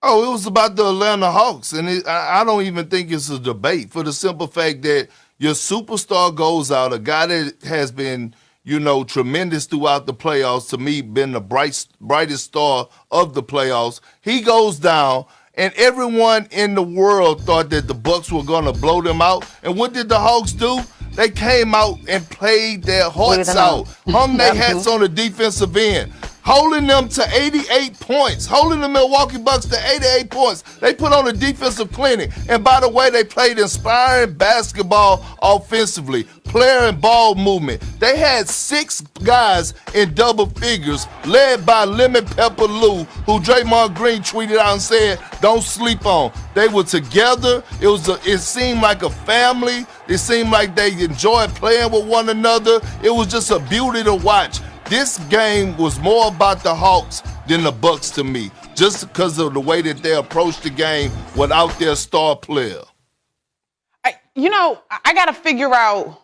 Oh, it was about the Atlanta Hawks, and I don't even think it's a debate for the simple fact that your superstar goes out, a guy that has been, tremendous throughout the playoffs, to me, been the brightest star of the playoffs. He goes down, and everyone in the world thought that the Bucks were going to blow them out. And what did the Hawks do? They came out and played their hearts out, hung their hats on the defensive end, holding them to 88 points, holding the Milwaukee Bucks to 88 points. They put on a defensive clinic. And by the way, they played inspiring basketball offensively, player and ball movement. They had 6 guys in double figures, led by Lemon Pepper Lou, who Draymond Green tweeted out and said, don't sleep on. They were together. It seemed like a family. It seemed like they enjoyed playing with one another. It was just a beauty to watch. This game was more about the Hawks than the Bucks to me, just because of the way that they approached the game without their star player. I got to figure out,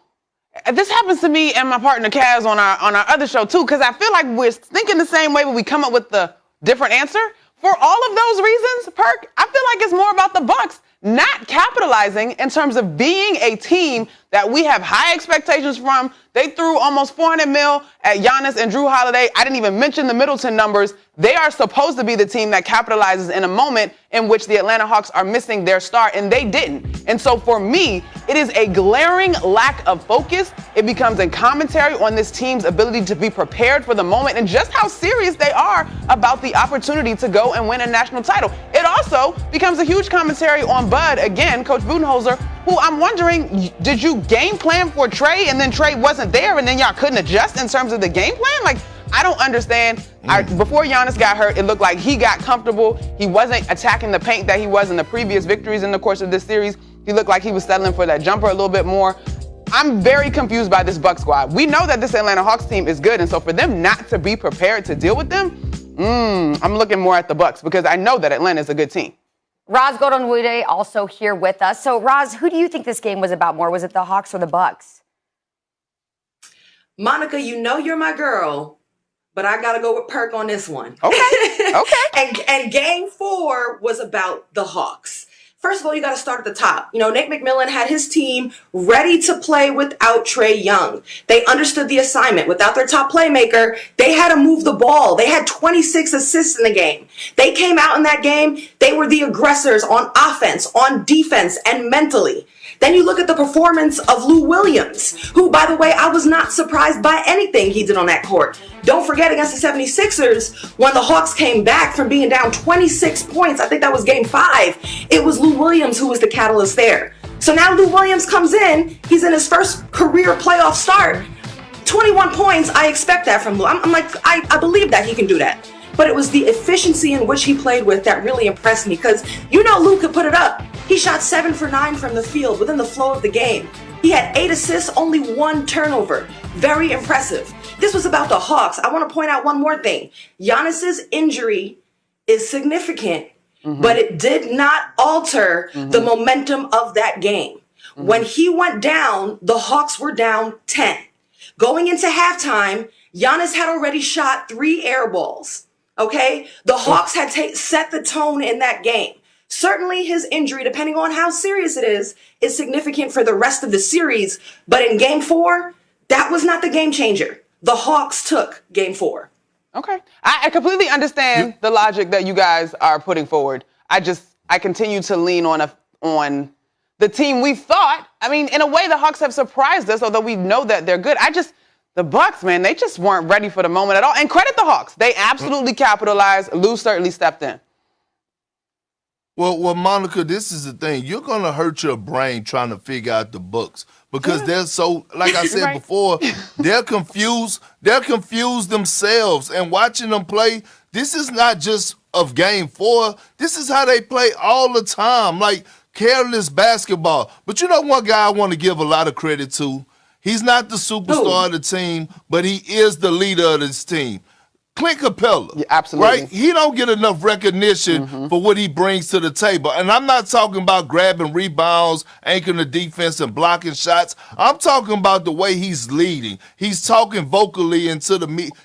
This happens to me and my partner Kaz on our other show too, because I feel like we're thinking the same way, but we come up with the different answer. For all of those reasons, Perk, I feel like it's more about the Bucks not capitalizing in terms of being a team that we have high expectations from. They threw almost $400 million at Giannis and Drew Holiday. I didn't even mention the Middleton numbers. They are supposed to be the team that capitalizes in a moment in which the Atlanta Hawks are missing their star, and they didn't. And so for me, it is a glaring lack of focus. It becomes a commentary on this team's ability to be prepared for the moment and just how serious they are about the opportunity to go and win a national title. It also becomes a huge commentary on Bud, again, Coach Budenholzer, who I'm wondering, did you game plan for Trae and then Trae wasn't there and then y'all couldn't adjust in terms of the game plan? Like, I don't understand. Before Giannis got hurt, it looked like he got comfortable. He wasn't attacking the paint that he was in the previous victories in the course of this series. He looked like he was settling for that jumper a little bit more. I'm very confused by this Bucs squad. We know that this Atlanta Hawks team is good, and so for them not to be prepared to deal with them, I'm looking more at the Bucs because I know that Atlanta is a good team. Raz Godonwude also here with us. So, Raz, who do you think this game was about more? Was it the Hawks or the Bucs? Monica, you know you're my girl, but I got to go with Perk on this one. Okay. Okay. And game 4 was about the Hawks. First of all, you got to start at the top. You know, Nate McMillan had his team ready to play without Trae Young. They understood the assignment. Without their top playmaker, they had to move the ball. They had 26 assists in the game. They came out in that game. They were the aggressors on offense, on defense, and mentally. Then you look at the performance of Lou Williams, who, by the way, I was not surprised by anything he did on that court. Don't forget, against the 76ers, when the Hawks came back from being down 26 points, I think that was game 5, it was Lou Williams who was the catalyst there. So now Lou Williams comes in, he's in his first career playoff start, 21 points, I expect that from Lou. I'm like, I believe that he can do that. But it was the efficiency in which he played with that really impressed me, because you know Lou could put it up. He shot 7 for 9 from the field within the flow of the game. He had 8 assists, only 1 turnover. Very impressive. This was about the Hawks. I want to point out one more thing. Giannis's injury is significant, but it did not alter the momentum of that game. When he went down, the Hawks were down 10. Going into halftime, Giannis had already shot 3 air balls. Okay? The Hawks had set the tone in that game. Certainly his injury, depending on how serious it is significant for the rest of the series. But in game 4, that was not the game changer. The Hawks took game 4. Okay. I completely understand the logic that you guys are putting forward. I continue to lean on the team we thought. I mean, in a way, the Hawks have surprised us, although we know that they're good. The Bucs, man, they just weren't ready for the moment at all. And credit the Hawks. They absolutely capitalized. Lou certainly stepped in. Well, Monica, this is the thing. You're going to hurt your brain trying to figure out the Bucs because they're so, like I said before, they're confused. They're confused themselves. And watching them play, this is not just of game 4. This is how they play all the time, like careless basketball. But you know one guy I want to give a lot of credit to? He's not the superstar of the team, but he is the leader of this team. Clint Capella, absolutely. Right? He don't get enough recognition for what he brings to the table. And I'm not talking about grabbing rebounds, anchoring the defense, and blocking shots. I'm talking about the way he's leading. He's talking vocally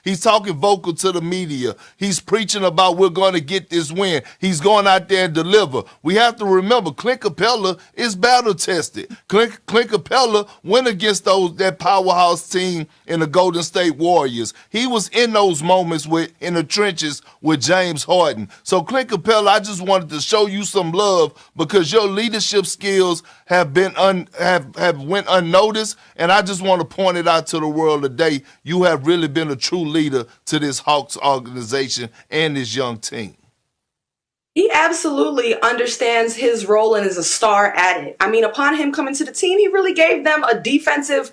he's talking vocal to the media. He's preaching about we're going to get this win. He's going out there and deliver. We have to remember Clint Capella is battle tested. Clint Capella went against that powerhouse team in the Golden State Warriors. He was in those moments in the trenches with James Harden. So Clint Capella, I just wanted to show you some love because your leadership skills have been have went unnoticed, and I just want to point it out to the world today. You have really been a true leader to this Hawks organization and this young team. He absolutely understands his role and is a star at it. I mean, upon him coming to the team, he really gave them a defensive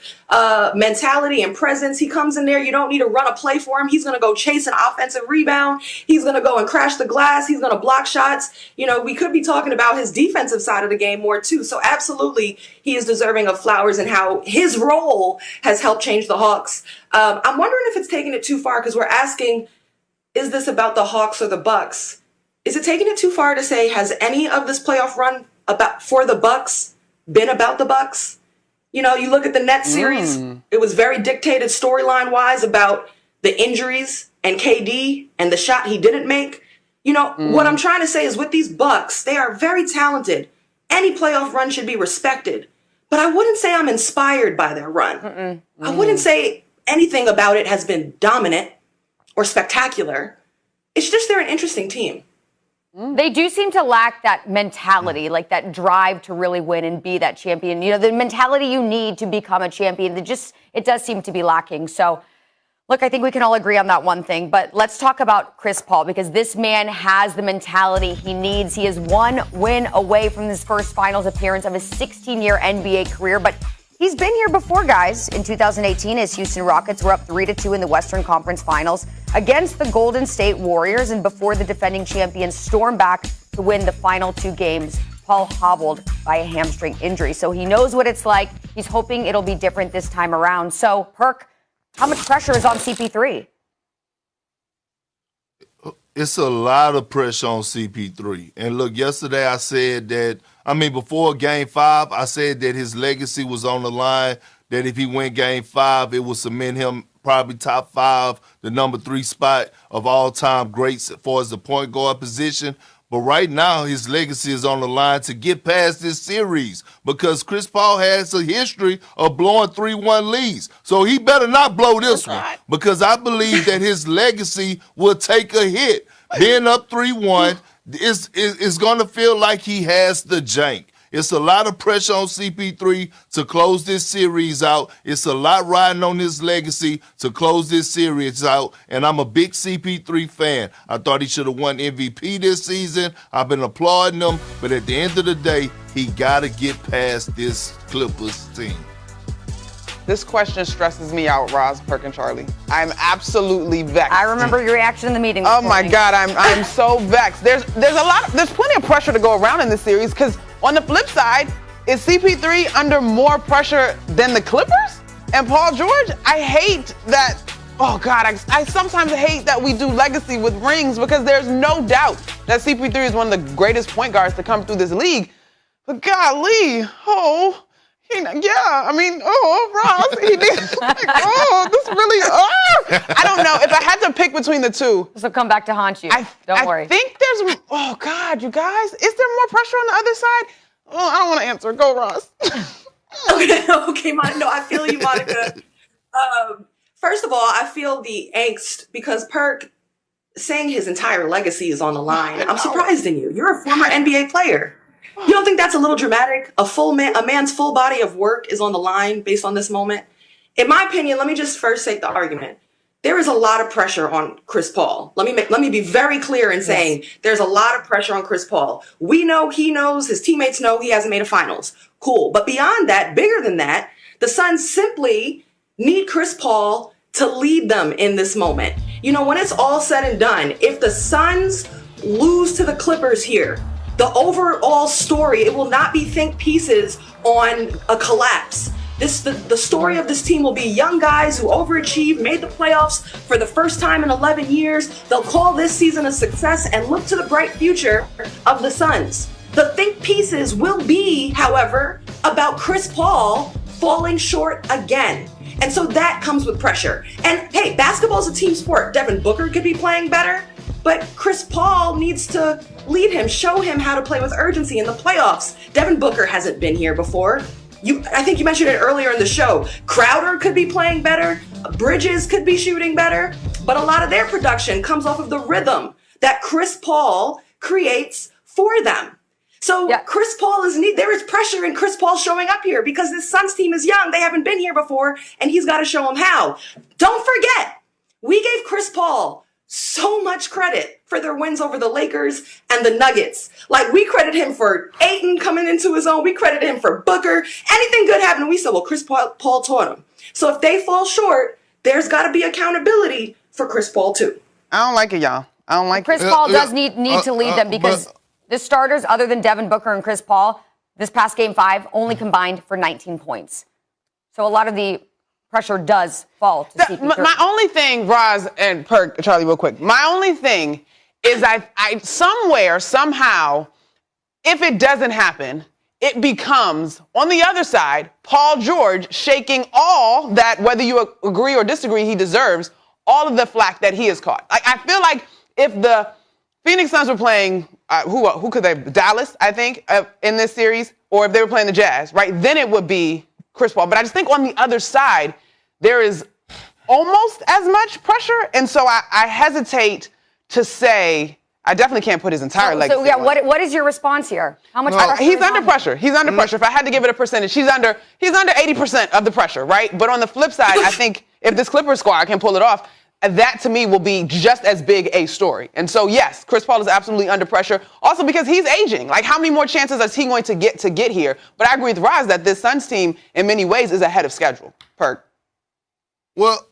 mentality and presence. He comes in there, you don't need to run a play for him. He's going to go chase an offensive rebound. He's going to go and crash the glass. He's going to block shots. You know, we could be talking about his defensive side of the game more too. So absolutely, he is deserving of flowers and how his role has helped change the Hawks. I'm wondering if it's taking it too far because we're asking, is this about the Hawks or the Bucs? Is it taking it too far to say, has any of this playoff run for the Bucs been about the Bucs? You know, you look at the Nets series, it was very dictated storyline-wise about the injuries and KD and the shot he didn't make. You know, what I'm trying to say is with these Bucks, they are very talented. Any playoff run should be respected. But I wouldn't say I'm inspired by their run. I wouldn't say anything about it has been dominant or spectacular. It's just they're an interesting team. They do seem to lack that mentality, like that drive to really win and be that champion. You know, the mentality you need to become a champion, it does seem to be lacking. So, look, I think we can all agree on that one thing. But let's talk about Chris Paul, because this man has the mentality he needs. He is one win away from his first finals appearance of his 16-year NBA career. But he's been here before, guys. In 2018, his Houston Rockets were up 3-2 in the Western Conference Finals against the Golden State Warriors. And before the defending champions stormed back to win the final 2 games, Paul hobbled by a hamstring injury. So he knows what it's like. He's hoping it'll be different this time around. So, Perk, how much pressure is on CP3? It's a lot of pressure on CP3. And look, yesterday I said that, before Game 5, I said that his legacy was on the line, that if he win Game 5, it will cement him probably top 5, the number 3 spot of all-time greats as far as the point guard position. But right now, his legacy is on the line to get past this series because Chris Paul has a history of blowing 3-1 leads. So he better not blow this one because I believe that his legacy will take a hit. Being up 3-1 is going to feel like he has the jank. It's a lot of pressure on CP3 to close this series out. It's a lot riding on his legacy to close this series out. And I'm a big CP3 fan. I thought he should have won MVP this season. I've been applauding him. But at the end of the day, he got to get past this Clippers team. This question stresses me out, Roz, Perk, and Charlie. I'm absolutely vexed. I remember your reaction in the meeting. Oh my God, I'm so vexed. There's plenty of pressure to go around in this series because on the flip side, is CP3 under more pressure than the Clippers and Paul George? I hate that. Oh God, I sometimes hate that we do legacy with rings because there's no doubt that CP3 is one of the greatest point guards to come through this league. But golly, Roz, he did, this really, I don't know. If I had to pick between the two. This will come back to haunt you. Don't worry. I think there's, oh God, you guys, is there more pressure on the other side? Oh, I don't want to answer. Go, Roz. Okay, Monica. No, I feel you, Monica. First of all, I feel the angst because Perk saying his entire legacy is on the line. I'm surprised in you. You're a former NBA player. You don't think that's a little dramatic? A man's full body of work is on the line based on this moment? In my opinion, let me just first take the argument. There is a lot of pressure on Chris Paul. Let me be very clear in saying there's a lot of pressure on Chris Paul. We know, he knows, his teammates know he hasn't made a finals. Cool. But beyond that, bigger than that, the Suns simply need Chris Paul to lead them in this moment. You know, when it's all said and done, if the Suns lose to the Clippers here, the overall story, it will not be think pieces on a collapse. The story of this team will be young guys who overachieved, made the playoffs for the first time in 11 years. They'll call this season a success and look to the bright future of the Suns. The think pieces will be, however, about Chris Paul falling short again. And so that comes with pressure. And hey, basketball is a team sport. Devin Booker could be playing better, but Chris Paul needs to lead him, show him how to play with urgency in the playoffs. Devin Booker hasn't been here before. I think you mentioned it earlier in the show. Crowder could be playing better. Bridges could be shooting better. But a lot of their production comes off of the rhythm that Chris Paul creates for them. So Chris Paul there is pressure in Chris Paul showing up here because this Suns team is young. They haven't been here before, and he's got to show them how. Don't forget, we gave Chris Paul so much credit for their wins over the Lakers and the Nuggets. Like, we credit him for Ayton coming into his own. We credit him for Booker. Anything good happened, we said, well, Chris Paul taught him. So if they fall short, there's got to be accountability for Chris Paul, too. I don't like it, y'all. I don't like Chris Paul does need to lead them because the starters, other than Devin Booker and Chris Paul, this past Game 5 only combined for 19 points. So a lot of the pressure does fall to CP3. My only thing, Roz and Perk, Charlie, real quick. My only thing is I somewhere, somehow, if it doesn't happen, it becomes, on the other side, Paul George shaking all that, whether you agree or disagree, he deserves all of the flack that he has caught. I feel like if the Phoenix Suns were playing, who could they, Dallas, I think, in this series, or if they were playing the Jazz, right, then it would be Chris Paul. But I just think on the other side, there is almost as much pressure, and so I hesitate to say, I definitely can't put his entire legacy. So, yeah, what is your response here? How much pressure? He's under pressure. He's under pressure. If I had to give it a percentage, he's under 80% of the pressure, right? But on the flip side, I think if this Clippers squad can pull it off, that to me will be just as big a story. And so, yes, Chris Paul is absolutely under pressure. Also because he's aging. Like, how many more chances is he going to get here? But I agree with Roz that this Suns team, in many ways, is ahead of schedule. Perk. Well,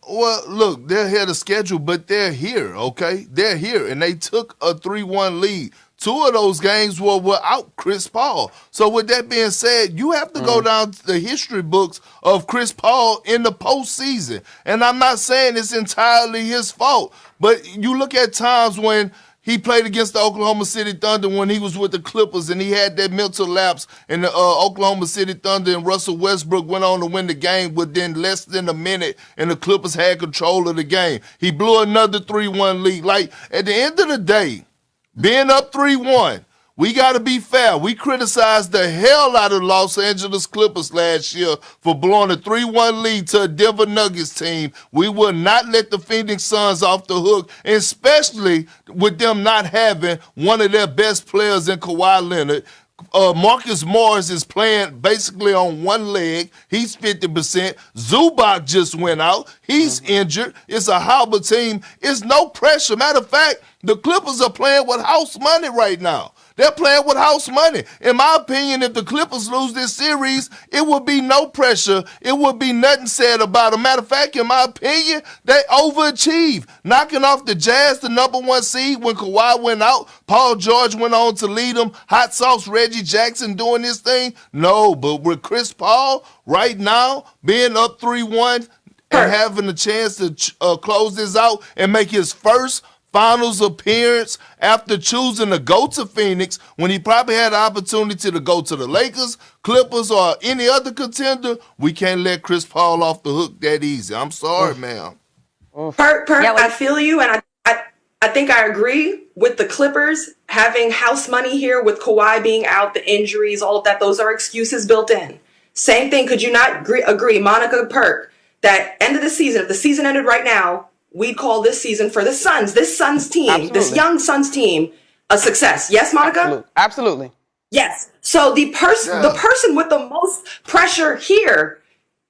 look, they're ahead of schedule, but they're here, okay? They're here, and they took a 3-1 lead. 2 of those games were without Chris Paul. So with that being said, you have to go down to the history books of Chris Paul in the postseason. And I'm not saying it's entirely his fault, but you look at times when he played against the Oklahoma City Thunder when he was with the Clippers, and he had that mental lapse, and the Oklahoma City Thunder and Russell Westbrook went on to win the game within less than a minute, and the Clippers had control of the game. He blew another 3-1 lead. Like, at the end of the day, being up 3-1, we got to be fair. We criticized the hell out of the Los Angeles Clippers last year for blowing a 3-1 lead to a Denver Nuggets team. We will not let the Phoenix Suns off the hook, especially with them not having one of their best players in Kawhi Leonard. Marcus Morris is playing basically on one leg. He's 50%. Zubac just went out. He's injured. It's a Howard team. It's no pressure. Matter of fact, the Clippers are playing with house money right now. They're playing with house money. In my opinion, if the Clippers lose this series, it would be no pressure. It would be nothing said about them. Matter of fact, in my opinion, they overachieved. Knocking off the Jazz, the number 1 seed, when Kawhi went out. Paul George went on to lead them. Hot sauce Reggie Jackson doing this thing. No, but with Chris Paul right now being up 3-1 and having a chance to close this out and make his first finals appearance after choosing to go to Phoenix when he probably had the opportunity to go to the Lakers, Clippers, or any other contender, we can't let Chris Paul off the hook that easy. I'm sorry, ma'am. Perk, I feel you, and I think I agree with the Clippers having house money here with Kawhi being out, the injuries, all of that. Those are excuses built in. Same thing, could you not agree, Monica, Perk, that end of the season, if the season ended right now, we'd call this season for the Suns, this Suns team, Absolutely. This young Suns team, a success. Yes, Monica? Absolutely. Yes. So the person with the most pressure here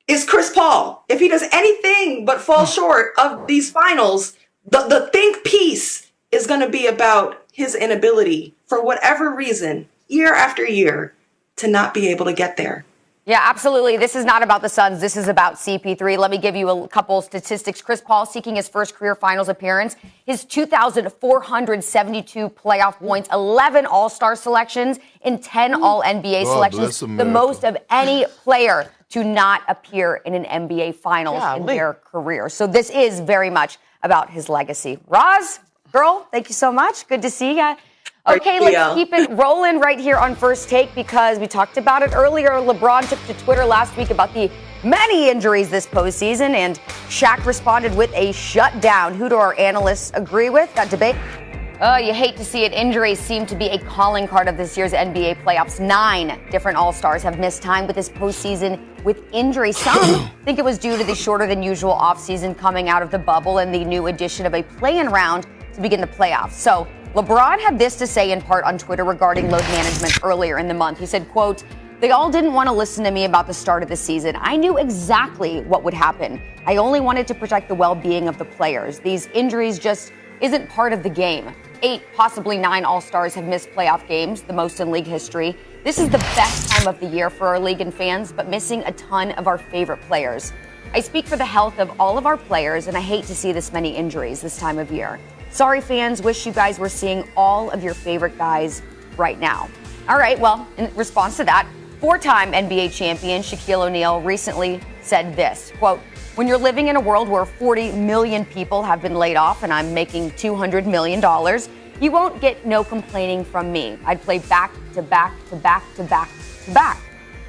is Chris Paul. If he does anything but fall short of these finals, the think piece is going to be about his inability, for whatever reason, year after year, to not be able to get there. Yeah, absolutely. This is not about the Suns. This is about CP3. Let me give you a couple statistics. Chris Paul seeking his first career finals appearance. His 2,472 playoff points, 11 All-Star selections, and 10 All-NBA selections. The most of any player to not appear in an NBA Finals in their career. So this is very much about his legacy. Roz, girl, thank you so much. Good to see you. Okay, let's keep it rolling right here on First Take because we talked about it earlier. LeBron took to Twitter last week about the many injuries this postseason, and Shaq responded with a shutdown. Who do our analysts agree with? That debate? Oh, you hate to see it. Injuries seem to be a calling card of this year's NBA playoffs. 9 different All-Stars have missed time with this postseason with injury. Some think it was due to the shorter than usual offseason coming out of the bubble and the new addition of a play-in round to begin the playoffs. So LeBron had this to say in part on Twitter regarding load management earlier in the month. He said, quote, "They all didn't want to listen to me about the start of the season. I knew exactly what would happen. I only wanted to protect the well-being of the players. These injuries just isn't part of the game. 8, possibly 9 All-Stars have missed playoff games, the most in league history. This is the best time of the year for our league and fans, but missing a ton of our favorite players. I speak for the health of all of our players, and I hate to see this many injuries this time of year. Sorry, fans. Wish you guys were seeing all of your favorite guys right now." All right, well, in response to that, 4-time NBA champion Shaquille O'Neal recently said this, quote, "When you're living in a world where 40 million people have been laid off and I'm making $200 million, you won't get no complaining from me. I'd play back to back to back to back back.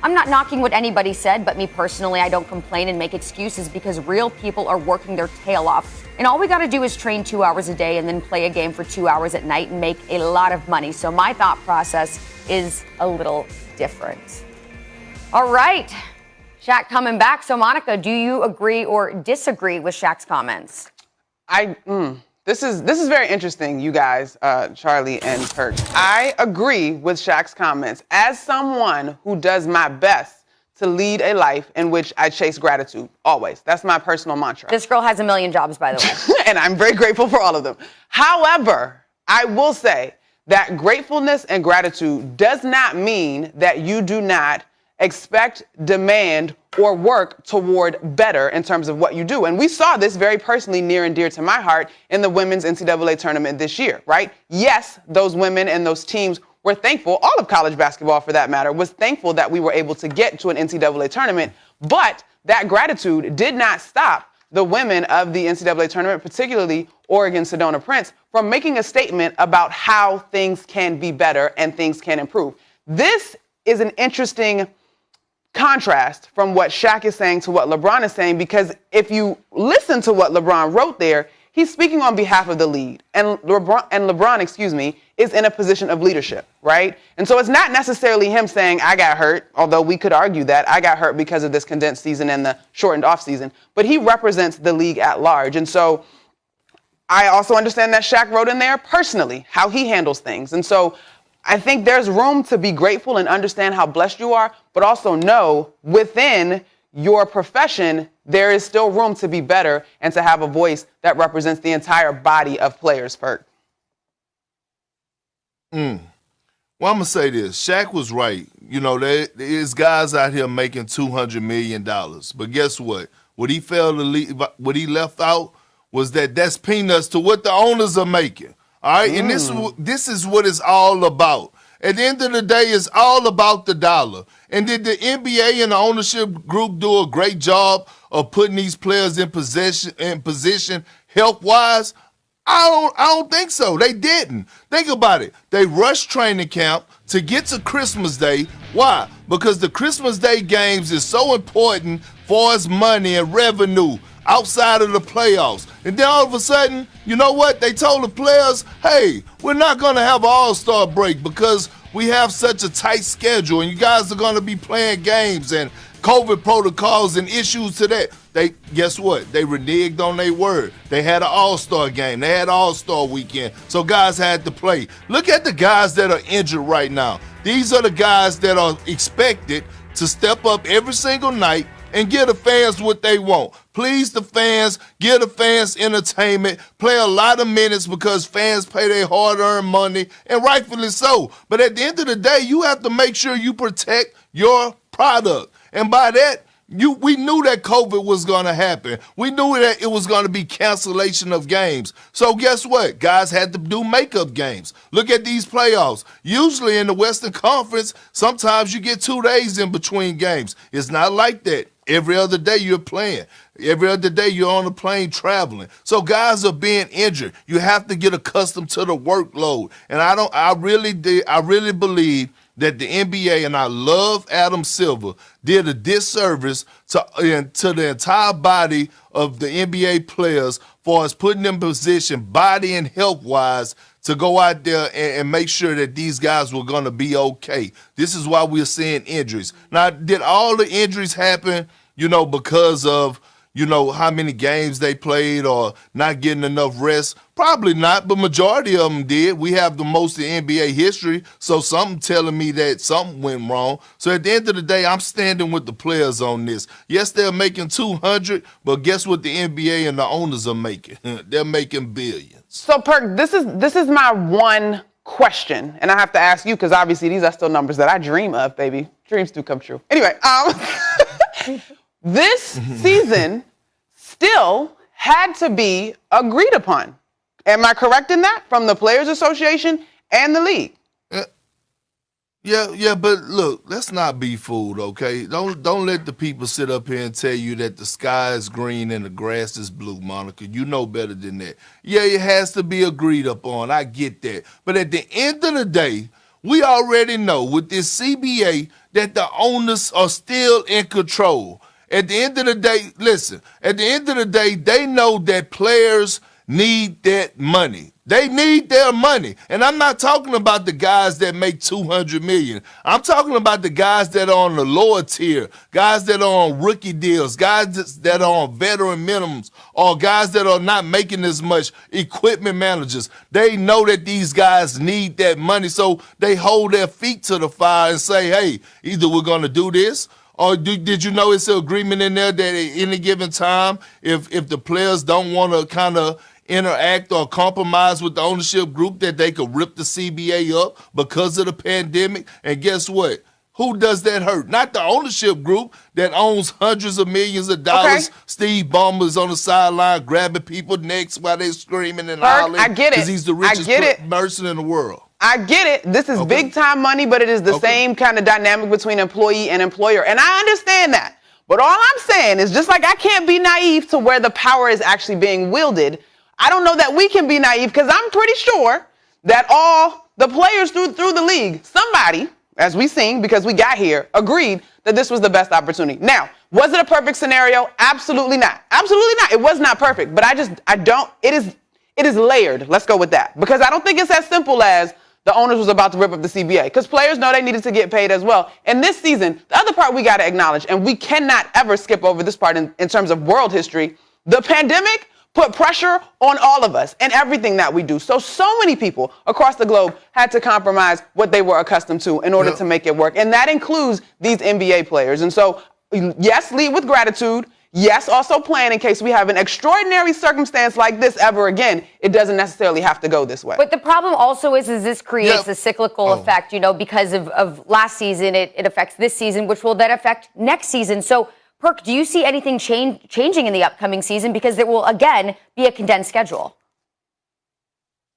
I'm not knocking what anybody said, but me personally, I don't complain and make excuses because real people are working their tail off. And all we got to do is train 2 hours a day and then play a game for 2 hours at night and make a lot of money. So my thought process is a little different. All right. Shaq coming back. So, Monica, do you agree or disagree with Shaq's comments? This is very interesting, you guys, Charlie and Kirk. I agree with Shaq's comments. As someone who does my best to lead a life in which I chase gratitude, always. That's my personal mantra. This girl has a million jobs, by the way. And I'm very grateful for all of them. However, I will say that gratefulness and gratitude does not mean that you do not expect, demand, or work toward better in terms of what you do. And we saw this very personally near and dear to my heart in the women's NCAA tournament this year, right? Yes, those women and those teams were thankful, all of college basketball for that matter, was thankful that we were able to get to an NCAA tournament, but that gratitude did not stop the women of the NCAA tournament, particularly Oregon Sedona Prince, from making a statement about how things can be better and things can improve. This is an interesting contrast from what Shaq is saying to what LeBron is saying, because if you listen to what LeBron wrote there, he's speaking on behalf of the league. And LeBron, is in a position of leadership, right? And so it's not necessarily him saying, I got hurt, although we could argue that I got hurt because of this condensed season and the shortened offseason, but he represents the league at large. And so I also understand that Shaq wrote in there personally how he handles things. And so I think there's room to be grateful and understand how blessed you are, but also know within your profession, there is still room to be better and to have a voice that represents the entire body of players, Ferg. Well, I'm going to say this. Shaq was right. You know, there's guys out here making $200 million. But guess what? What he left out was that's peanuts to what the owners are making. All right? And this is what it's all about. At the end of the day, it's all about the dollar. And did the NBA and the ownership group do a great job of putting these players in position health-wise? I don't think so. They didn't. Think about it. They rushed training camp to get to Christmas Day. Why? Because the Christmas Day games is so important for us money and revenue outside of the playoffs. And then all of a sudden, you know what? They told the players, hey, we're not going to have an all-star break because we have such a tight schedule and you guys are going to be playing games and COVID protocols and issues to that. Guess what? They reneged on their word. They had an all-star game. They had all-star weekend. So guys had to play. Look at the guys that are injured right now. These are the guys that are expected to step up every single night and give the fans what they want. Please the fans, give the fans entertainment, play a lot of minutes because fans pay their hard-earned money, and rightfully so. But at the end of the day, you have to make sure you protect your product. And by that, we knew that COVID was going to happen. We knew that it was going to be cancellation of games. So guess what? Guys had to do makeup games. Look at these playoffs. Usually in the Western Conference, sometimes you get 2 days in between games. It's not like that. Every other day you're playing. Every other day you're on a plane traveling. So guys are being injured. You have to get accustomed to the workload. And I really believe that the NBA, and I love Adam Silver, did a disservice to the entire body of the NBA players for us putting them in position, body and health-wise, to go out there and make sure that these guys were going to be okay. This is why we're seeing injuries. Now, did all the injuries happen, because of, how many games they played or not getting enough rest? Probably not, but majority of them did. We have the most in NBA history, so something telling me that something went wrong. So at the end of the day, I'm standing with the players on this. Yes, they're making $200, but guess what the NBA and the owners are making? They're making billions. So, Perk, this is my one question, and I have to ask you because obviously these are still numbers that I dream of, baby. Dreams do come true. Anyway, this season still had to be agreed upon. Am I correct in that? From the Players Association and the league? Yeah, but look, let's not be fooled, okay? Don't let the people sit up here and tell you that the sky is green and the grass is blue, Monica. You know better than that. Yeah, it has to be agreed upon. I get that. But at the end of the day, We already know with this CBA that the owners are still in control. At the end of the day, listen, at the end of the day, they know that players need that money. They need their money. And I'm not talking about the guys that make $200 million. I'm talking about the guys that are on the lower tier, guys that are on rookie deals, guys that are on veteran minimums, or guys that are not making as much, equipment managers. They know that these guys need that money, so they hold their feet to the fire and say, hey, either we're going to do this, or did you know it's an agreement in there that at any given time, if the players don't want to kind of interact or compromise with the ownership group, that they could rip the CBA up because of the pandemic? And guess what? Who does that hurt? Not the ownership group that owns hundreds of millions of dollars. Okay. Steve Ballmer's on the sideline grabbing people's necks while they're screaming and hollering. I get it. Because he's the richest person in the world. I get it. This is big time money, but it is the same kind of dynamic between employee and employer. And I understand that. But all I'm saying is, just like I can't be naive to where the power is actually being wielded, I don't know that we can be naive, because I'm pretty sure that all the players through the league, somebody, as we seen, because we got here, agreed that this was the best opportunity. Now, was it a perfect scenario? Absolutely not. Absolutely not. It was not perfect, but it is layered. Let's go with that, because I don't think it's as simple as the owners was about to rip up the CBA, because players know they needed to get paid as well. And this season, the other part we got to acknowledge, and we cannot ever skip over this part in terms of world history, the pandemic put pressure on all of us and everything that we do. So many people across the globe had to compromise what they were accustomed to in order to make it work. And that includes these NBA players. And so, yes, lead with gratitude. Yes, also plan in case we have an extraordinary circumstance like this ever again. It doesn't necessarily have to go this way. But the problem also is this creates a cyclical effect, because of last season, it affects this season, which will then affect next season. So, Perk, do you see anything changing in the upcoming season? Because there will, again, be a condensed schedule.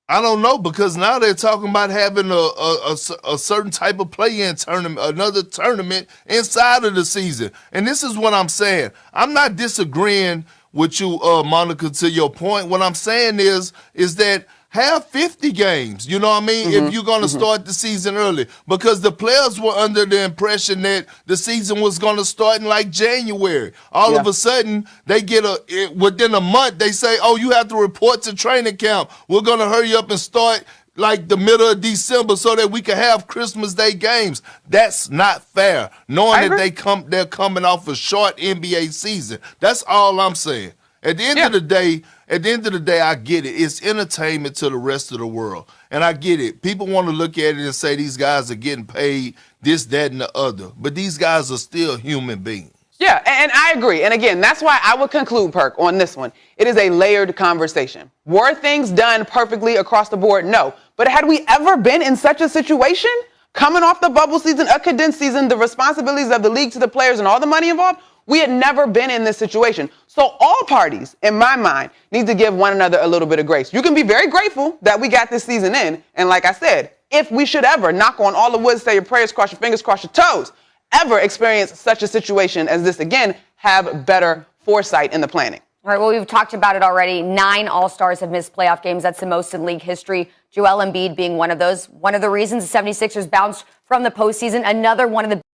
I don't know, because now they're talking about having a certain type of play-in tournament, another tournament inside of the season. And this is what I'm saying. I'm not disagreeing with you, Monica, to your point. What I'm saying is that have 50 games, you know what I mean, if you're going to start the season early. Because the players were under the impression that the season was going to start in like January. All of a sudden, they get within a month, they say, oh, you have to report to training camp. We're going to hurry up and start like the middle of December so that we can have Christmas Day games. That's not fair, knowing that they're coming off a short NBA season. That's all I'm saying. At the end of the day, I get it. It's entertainment to the rest of the world. And I get it. People want to look at it and say these guys are getting paid this, that, and the other. But these guys are still human beings. Yeah, and I agree. And again, that's why I would conclude, Perk, on this one. It is a layered conversation. Were things done perfectly across the board? No. But had we ever been in such a situation? Coming off the bubble season, a condensed season, the responsibilities of the league to the players and all the money involved? We had never been in this situation. So all parties, in my mind, need to give one another a little bit of grace. You can be very grateful that we got this season in. And like I said, if we should ever, knock on all the wood, say your prayers, cross your fingers, cross your toes, ever experience such a situation as this again, have better foresight in the planning. All right, well, we've talked about it already. 9 All-Stars have missed playoff games. That's the most in league history. Joel Embiid being one of those. One of the reasons the 76ers bounced from the postseason. Another one of the